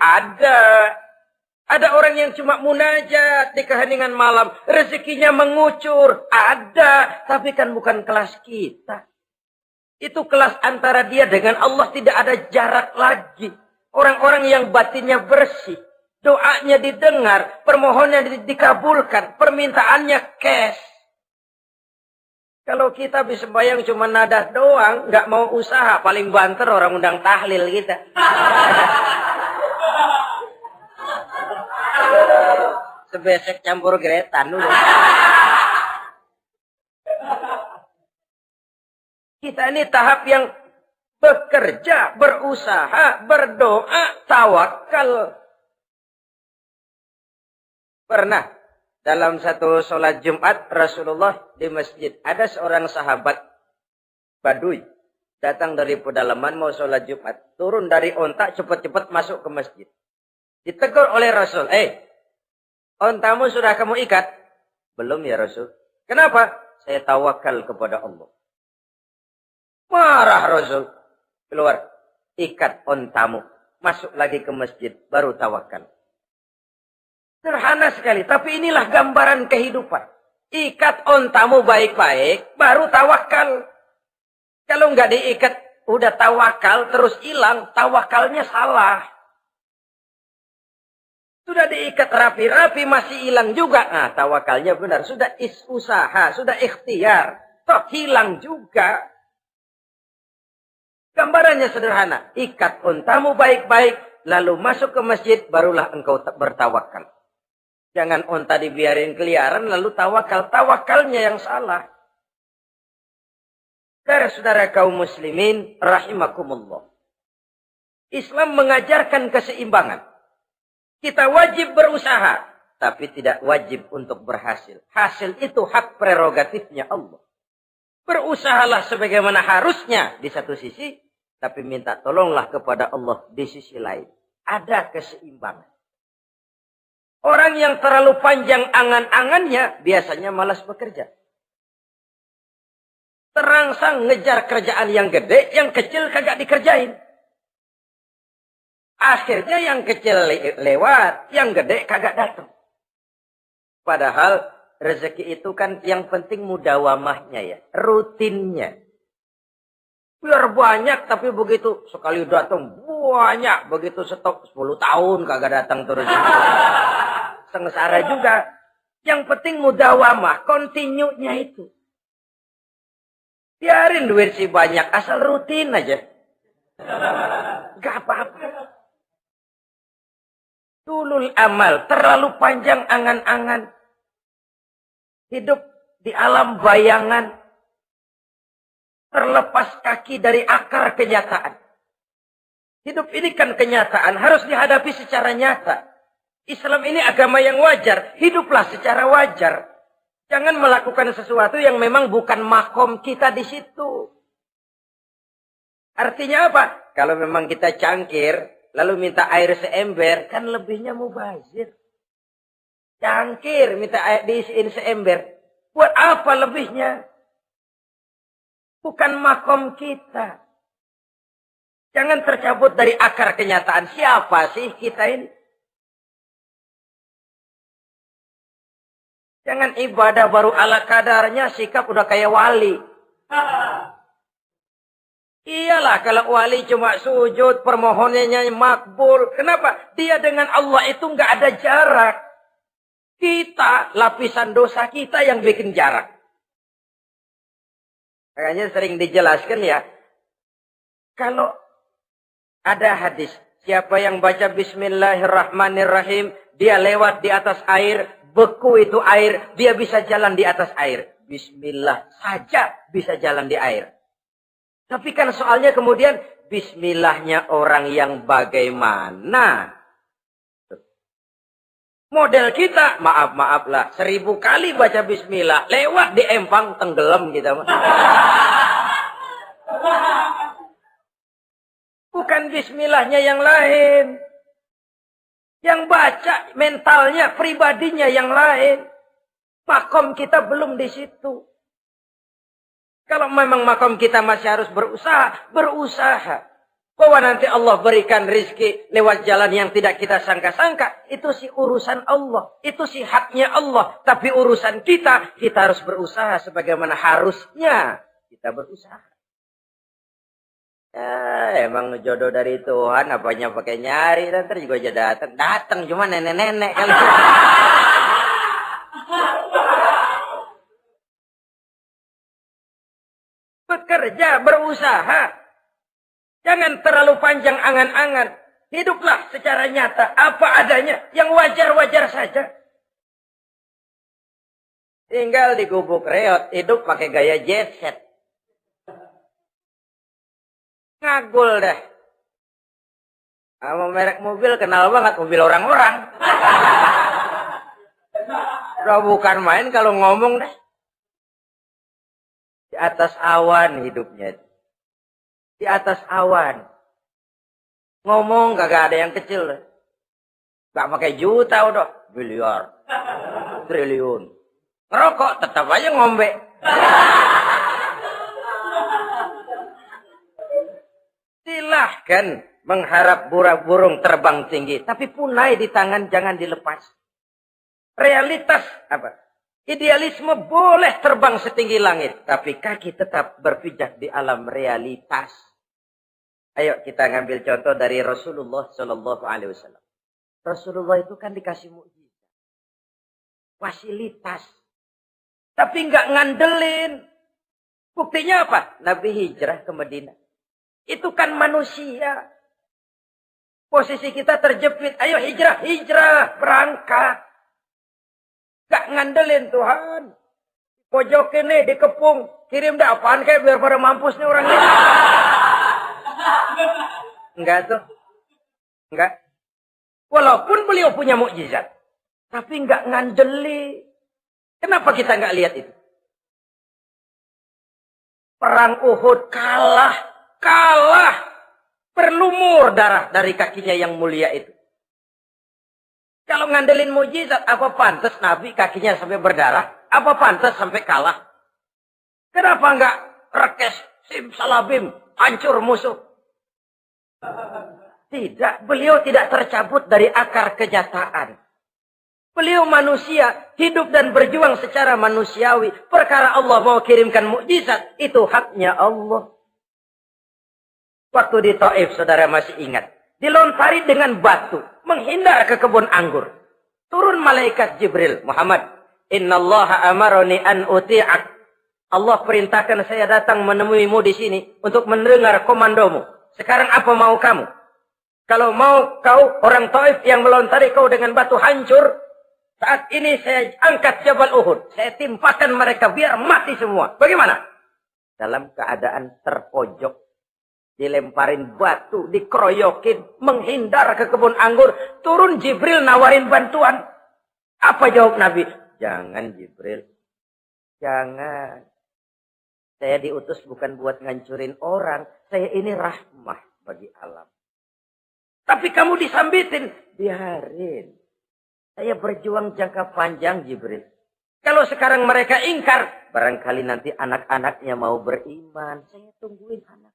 Ada orang yang cuma munajat di keheningan malam. Rezekinya mengucur. Ada. Tapi kan bukan kelas kita. Itu kelas antara dia dengan Allah, tidak ada jarak lagi. Orang-orang yang batinnya bersih. Doanya didengar. Permohonannya dikabulkan. Permintaannya cash. Kalau kita bisa bayang cuma nadah doang, nggak mau usaha, paling banter orang undang tahlil kita. Sebesek campur gretan udah. Kita ini tahap yang bekerja, berusaha, berdoa, tawakal. Pernah dalam satu sholat Jumat Rasulullah di masjid, ada seorang sahabat Baduy datang dari pedalaman mau sholat Jumat, turun dari onta cepat-cepat masuk ke masjid. Ditegur oleh Rasul, ontamu sudah kamu ikat? Belum ya Rasul. Kenapa? Saya tawakal kepada Allah. Marah Rasul. Keluar, ikat ontamu, masuk lagi ke masjid, baru tawakal. Sederhana sekali, tapi inilah gambaran kehidupan. Ikat ontamu baik-baik, baru tawakal. Kalau nggak diikat, udah tawakal, terus hilang, tawakalnya salah. Sudah diikat rapi-rapi, masih hilang juga. Nah, tawakalnya benar. Sudah usaha, sudah ikhtiar. Toh hilang juga. Gambarannya sederhana. Ikat ontamu baik-baik, lalu masuk ke masjid, barulah engkau bertawakal. Jangan onta dibiarin keliaran lalu tawakal. Tawakalnya yang salah. Saudara kaum muslimin rahimakumullah. Islam mengajarkan keseimbangan. Kita wajib berusaha, tapi tidak wajib untuk berhasil. Hasil itu hak prerogatifnya Allah. Berusahalah sebagaimana harusnya di satu sisi, tapi minta tolonglah kepada Allah di sisi lain. Ada keseimbangan. Orang yang terlalu panjang angan-angannya biasanya malas bekerja. Terangsang ngejar kerjaan yang gede, yang kecil kagak dikerjain. Akhirnya yang kecil lewat, yang gede kagak datang. Padahal rezeki itu kan yang penting mudawamahnya ya, rutinnya. Biar banyak tapi begitu sekali datang banyak, begitu stok 10 tahun kagak datang terus. Sengsara juga. Yang penting mudawamah, continue-nya itu. Biarin duit sih banyak, asal rutin aja. Gak apa-apa. Tulul amal, terlalu panjang angan-angan. Hidup di alam bayangan. Terlepas kaki dari akar kenyataan. Hidup ini kan kenyataan, harus dihadapi secara nyata. Islam ini agama yang wajar, hiduplah secara wajar. Jangan melakukan sesuatu yang memang bukan makom kita di situ. Artinya apa? Kalau memang kita cangkir, lalu minta air seember, kan lebihnya mubazir. Cangkir minta air diisiin seember. Buat apa lebihnya? Bukan makom kita. Jangan tercabut dari akar kenyataan. Siapa sih kita ini? Jangan ibadah baru ala kadarnya, sikap udah kayak wali. Iyalah kalau wali cuma sujud, permohonannya makbul. Kenapa? Dia dengan Allah itu nggak ada jarak. Kita, lapisan dosa kita yang bikin jarak. Makanya sering dijelaskan ya. Kalau ada hadis, siapa yang baca Bismillahirrahmanirrahim, dia lewat di atas air, beku itu air, dia bisa jalan di atas air. Bismillah saja bisa jalan di air. Tapi kan soalnya kemudian, Bismillahnya orang yang bagaimana? Model kita, maaf lah, 1000 kali baca Bismillah, lewat di empang, tenggelam kita. Bukan Bismillahnya yang lain. Yang baca mentalnya, pribadinya yang lain. Makom kita belum di situ. Kalau memang makom kita masih harus berusaha. Bahwa nanti Allah berikan rizki lewat jalan yang tidak kita sangka-sangka. Itu sih urusan Allah. Itu sih haknya Allah. Tapi urusan kita harus berusaha sebagaimana harusnya kita berusaha. Ya, emang jodoh dari Tuhan, apanya pakai nyari, nanti juga aja datang cuma nenek-nenek kali. Bekerja, berusaha. Jangan terlalu panjang angan-angan. Hiduplah secara nyata, apa adanya, yang wajar-wajar saja. Tinggal di gubuk reot, hidup pakai gaya jet set. Ngagul dah. Sama merek mobil kenal banget, mobil orang-orang. Udah bukan main kalau ngomong dah. Di atas awan hidupnya. Di atas awan. Ngomong kagak ada yang kecil. Gak pakai juta udah. Miliar. Triliun. Ngerokok tetap aja ngombe. Silahkan mengharap burung terbang tinggi. Tapi punai di tangan jangan dilepas. Realitas apa? Idealisme boleh terbang setinggi langit. Tapi kaki tetap berpijak di alam realitas. Ayo kita ngambil contoh dari Rasulullah Shallallahu Alaihi Wasallam. Rasulullah itu kan dikasih mukjizat, fasilitas, tapi nggak ngandelin. Buktinya apa? Nabi hijrah ke Madinah. Itu kan manusia. Posisi kita terjepit. Ayo hijrah, berangkat. Gak ngandelin Tuhan. Pojok ini dikepung, kirim dah apaan kayak biar pada mampus nih orang ini. Enggak tuh. Enggak. Walaupun beliau punya mukjizat. Tapi enggak ngandeli. Kenapa kita enggak lihat itu? Perang Uhud kalah. Berlumur darah dari kakinya yang mulia itu. Kalau ngandelin mukjizat, apa pantas Nabi kakinya sampai berdarah? Apa pantas sampai kalah? Kenapa enggak rekes, simsalabim, hancur musuh? Tidak, beliau tidak tercabut dari akar kenyataan. Beliau manusia, hidup dan berjuang secara manusiawi. Perkara Allah mau kirimkan mukjizat, itu haknya Allah. Waktu di Taif, saudara masih ingat. Dilontari dengan batu, menghindar ke kebun anggur. Turun malaikat Jibril, Muhammad, innallaha amaroni an uti'ak. Allah perintahkan saya datang menemuimu di sini untuk mendengar komandomu. Sekarang apa mau kamu? Kalau mau kau orang Taif yang melontari kau dengan batu hancur, saat ini saya angkat Jabal Uhud. Saya timpakan mereka biar mati semua. Bagaimana? Dalam keadaan terpojok. Dilemparin batu, dikeroyokin, menghindar ke kebun anggur. Turun Jibril nawarin bantuan. Apa jawab Nabi? Jangan Jibril. Jangan. Saya diutus bukan buat ngancurin orang. Saya ini rahmah bagi alam. Tapi kamu disambitin. Biarin. Saya berjuang jangka panjang, Jibril. Kalau sekarang mereka ingkar, barangkali nanti anak-anaknya mau beriman. Saya tungguin anak.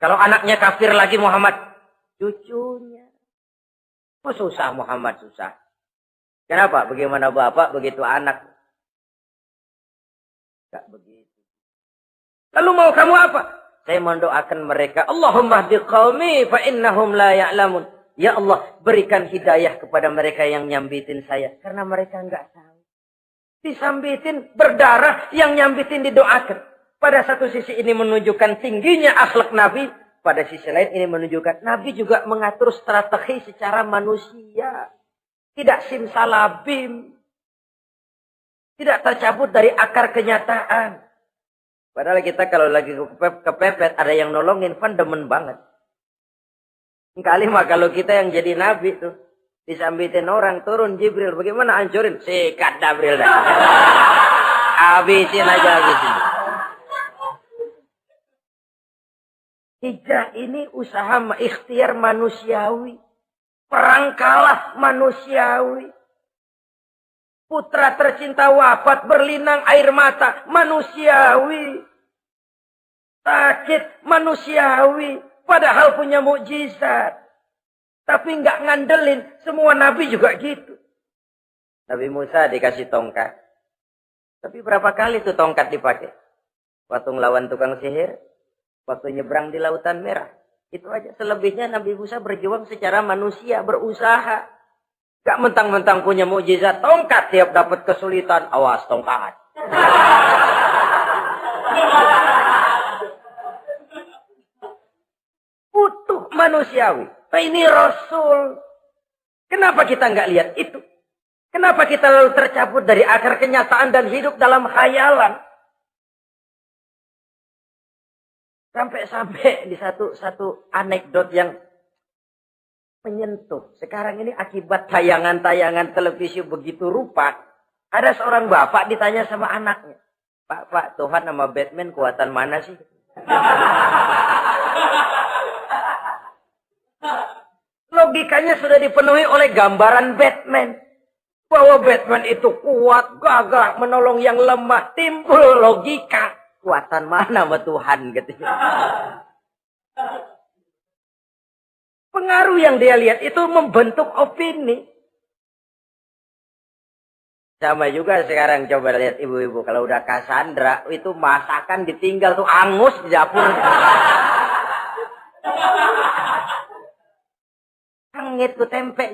Kalau anaknya kafir lagi Muhammad, cucunya. Oh, susah Muhammad, susah. Kenapa? Bagaimana bapak, begitu anak. Enggak begitu. Lalu mau kamu apa? Saya mendoakan mereka. Allahumma hdi qaumi fa innahum la ya'lamun. Ya Allah, berikan hidayah kepada mereka yang nyambitin saya. Karena mereka enggak tahu. Disambitin, berdarah, yang nyambitin didoakan. Pada satu sisi ini menunjukkan tingginya akhlak Nabi. Pada sisi lain ini menunjukkan Nabi juga mengatur strategi secara manusia. Tidak simsalabim. Tidak tercabut dari akar kenyataan. Padahal kita kalau lagi kepepet ada yang nolongin, kan demen banget. Kali mah kalau kita yang jadi nabi tuh, disambitin orang, turun Jibril, bagaimana hancurin? Sikat Jibril dah. Habisin aja, habisin. Hijrah ini usaha ikhtiar manusiawi. Perang kalah manusiawi. Putra tercinta wafat, berlinang air mata, manusiawi. Sakit, manusiawi. Padahal punya mukjizat. Tapi enggak ngandelin. Semua nabi juga gitu. Nabi Musa dikasih tongkat. Tapi berapa kali tuh tongkat dipakai? Waktu ngelawan tukang sihir. Waktu nyebrang di Lautan Merah. Itu aja. Selebihnya Nabi Musa berjuang secara manusia, berusaha. Gak mentang-mentang punya mukjizat tongkat, tiap dapat kesulitan, awas tongkat. Utuh manusiawi. Nah, ini Rasul. Kenapa kita nggak lihat itu? Kenapa kita lalu tercabut dari akar kenyataan dan hidup dalam khayalan? Sampai di satu anekdot yang menyentuh. Sekarang ini akibat tayangan-tayangan televisi begitu rupa. Ada seorang bapak ditanya sama anaknya. Pak, Tuhan sama Batman kuatan mana sih? Logikanya sudah dipenuhi oleh gambaran Batman. Bahwa Batman itu kuat, gagah, menolong yang lemah. Timbul logika. Kuatan mana sama Tuhan? Gitu. Pengaruh yang dia lihat itu membentuk opini. Sama juga sekarang coba lihat ibu-ibu. Kalau udah Cassandra, itu masakan ditinggal tuh angus di dapur. Hangit tuh tempe.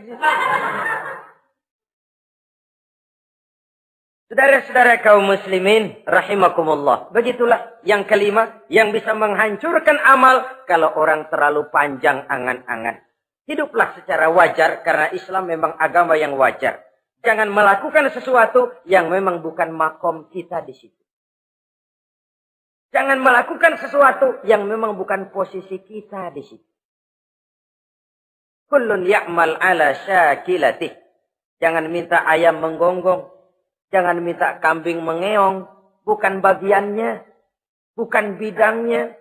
Saudara-saudara kaum muslimin, rahimakumullah. Begitulah yang kelima, yang bisa menghancurkan amal kalau orang terlalu panjang angan-angan. Hiduplah secara wajar karena Islam memang agama yang wajar. Jangan melakukan sesuatu yang memang bukan makom kita di situ. Jangan melakukan sesuatu yang memang bukan posisi kita di situ. Kullun ya'mal ala syakilatih. Jangan minta ayam menggonggong. Jangan minta kambing mengeong. Bukan bagiannya. Bukan bidangnya.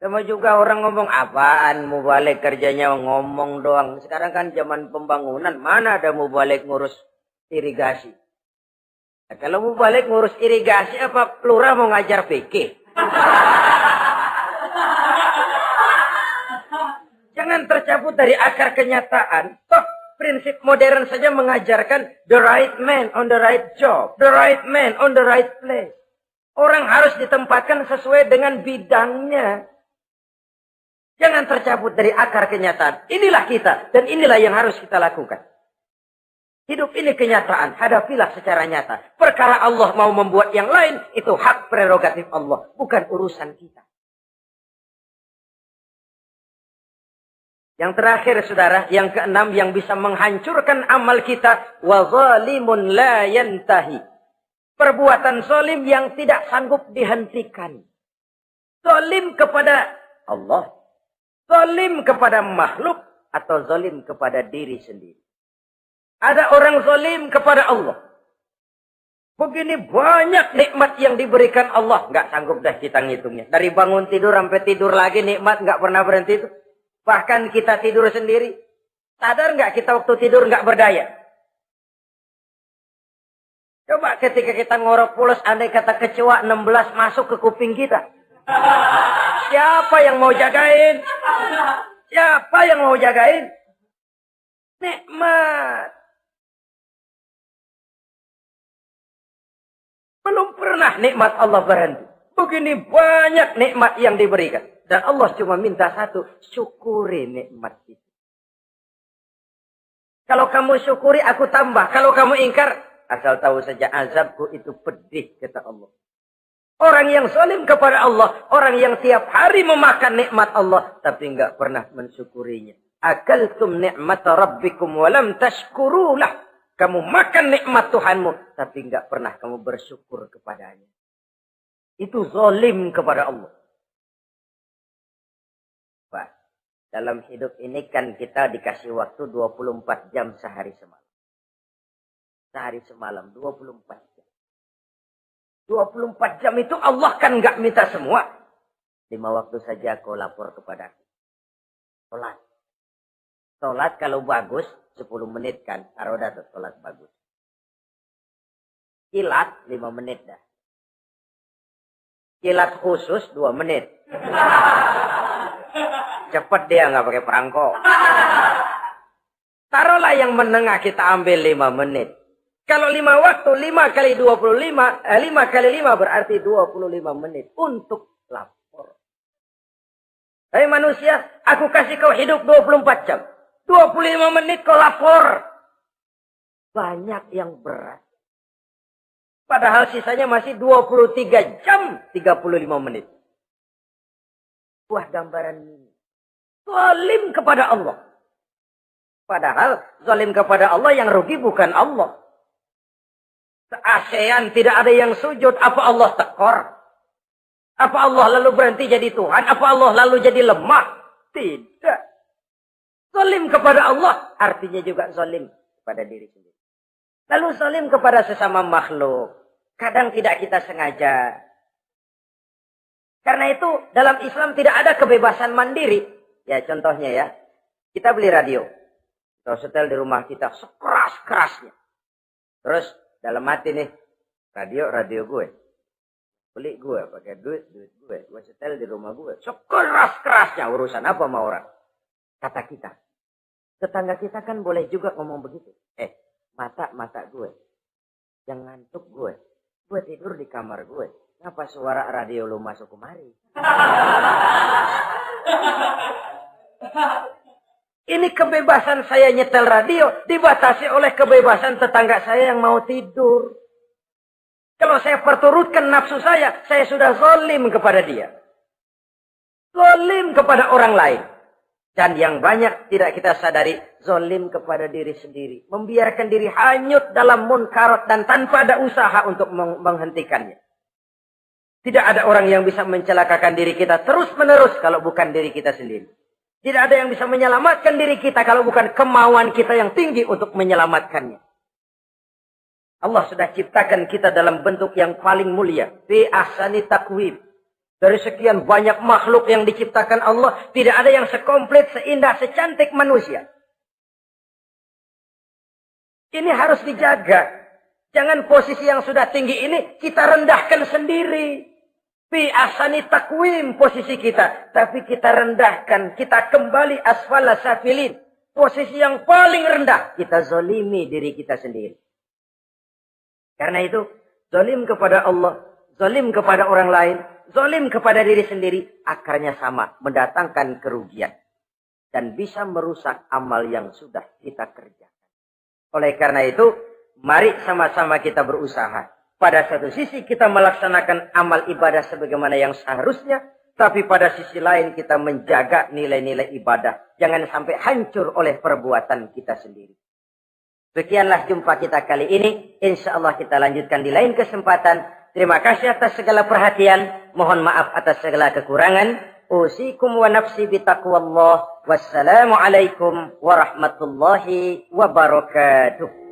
Sama juga orang ngomong, apaan mubalik kerjanya ngomong doang. Sekarang kan zaman pembangunan. Mana ada mubalik ngurus irigasi. Nah, kalau mubalik ngurus irigasi, apa lurah mau ngajar fikih? Jangan tercabut dari akar kenyataan. Toh, prinsip modern saja mengajarkan the right man on the right job. The right man on the right place. Orang harus ditempatkan sesuai dengan bidangnya. Jangan tercabut dari akar kenyataan. Inilah kita. Dan inilah yang harus kita lakukan. Hidup ini kenyataan. Hadapilah secara nyata. Perkara Allah mau membuat yang lain. Itu hak prerogatif Allah. Bukan urusan kita. Yang terakhir saudara, yang keenam yang bisa menghancurkan amal kita, wa zalimun la yantahi. Perbuatan zalim yang tidak sanggup dihentikan. Zalim kepada Allah, zalim kepada makhluk, atau zalim kepada diri sendiri. Ada orang zalim kepada Allah. Begini banyak nikmat yang diberikan Allah, nggak sanggup dah kita ngitungnya. Dari bangun tidur sampai tidur lagi nikmat nggak pernah berhenti itu. Bahkan kita tidur sendiri. Sadar nggak kita waktu tidur nggak berdaya? Coba ketika kita ngorok pulas, andai kata kecoa 16 masuk ke kuping kita. Siapa yang mau jagain? Siapa yang mau jagain? Nikmat. Belum pernah nikmat Allah berhenti. Begini banyak nikmat yang diberikan. Dan Allah cuma minta satu, syukuri nikmat itu. Kalau kamu syukuri, aku tambah. Kalau kamu ingkar, asal tahu saja azabku itu pedih, kata Allah. Orang yang zalim kepada Allah, orang yang tiap hari memakan nikmat Allah, tapi enggak pernah mensyukurinya. Akaltum ni'mata rabbikum walam tashkurulah. Kamu makan nikmat Tuhanmu, tapi enggak pernah kamu bersyukur kepadanya. Itu zalim kepada Allah. Wah, dalam hidup ini kan kita dikasih waktu 24 jam sehari semalam. Sehari semalam, 24 jam. 24 jam itu Allah kan enggak minta semua. 5 waktu saja kau lapor kepada aku. Sholat. Sholat kalau bagus, 10 menit kan. Taruh dah sholat bagus. Kilat, 5 menit dah. Kilat khusus, 2 menit. Cepet dia, nggak pakai perangko. Taruhlah yang menengah kita ambil 5 menit. Kalau 5 waktu, 5 kali 25, 5 kali 5 berarti 25 menit untuk lapor. Hai manusia, aku kasih kau hidup 24 jam. 25 menit kau lapor. Banyak yang berat. Padahal sisanya masih 23 jam 35 menit. Buah gambaran ini. Zalim kepada Allah. Padahal zalim kepada Allah yang rugi bukan Allah. Se-ASEAN tidak ada yang sujud. Apa Allah tekor? Apa Allah lalu berhenti jadi Tuhan? Apa Allah lalu jadi lemah? Tidak. Zalim kepada Allah artinya juga zalim kepada diri sendiri. Lalu zalim kepada sesama makhluk. Kadang tidak kita sengaja. Karena itu dalam Islam tidak ada kebebasan mandiri. Ya contohnya ya. Kita beli radio. Kita setel di rumah kita sekeras-kerasnya. Terus dalam hati nih. Radio gue. Beli gue pakai duit gue. Gue setel di rumah gue. Sekeras-kerasnya urusan apa sama orang. Kata kita. Tetangga kita kan boleh juga ngomong begitu. Mata gue. Yang ngantuk gue. Gue tidur di kamar gue. Kenapa suara radio lu masuk kemari? Ini kebebasan saya nyetel radio. Dibatasi oleh kebebasan tetangga saya yang mau tidur. Kalau saya perturutkan nafsu saya sudah zalim kepada dia. Zalim kepada orang lain. Dan yang banyak tidak kita sadari, zalim kepada diri sendiri. Membiarkan diri hanyut dalam munkarat dan tanpa ada usaha untuk menghentikannya. Tidak ada orang yang bisa mencelakakan diri kita terus-menerus kalau bukan diri kita sendiri. Tidak ada yang bisa menyelamatkan diri kita kalau bukan kemauan kita yang tinggi untuk menyelamatkannya. Allah sudah ciptakan kita dalam bentuk yang paling mulia. Fi ahsani taqwim. Dari sekian banyak makhluk yang diciptakan Allah, tidak ada yang sekomplit, seindah, secantik manusia. Ini harus dijaga. Jangan posisi yang sudah tinggi ini kita rendahkan sendiri. Fi ahsani taqwim posisi kita. Tapi kita rendahkan, kita kembali asfala safilin. Posisi yang paling rendah, kita zalimi diri kita sendiri. Karena itu, zalim kepada Allah, zalim kepada orang lain, zalim kepada diri sendiri, akarnya sama, mendatangkan kerugian. Dan bisa merusak amal yang sudah kita kerjakan. Oleh karena itu, mari sama-sama kita berusaha. Pada satu sisi kita melaksanakan amal ibadah sebagaimana yang seharusnya. Tapi pada sisi lain kita menjaga nilai-nilai ibadah. Jangan sampai hancur oleh perbuatan kita sendiri. Sekianlah jumpa kita kali ini. Insya Allah kita lanjutkan di lain kesempatan. Terima kasih atas segala perhatian. Mohon maaf atas segala kekurangan. Usikum wa nafsi bitaqwallah. Wassalamualaikum warahmatullahi wabarakatuh.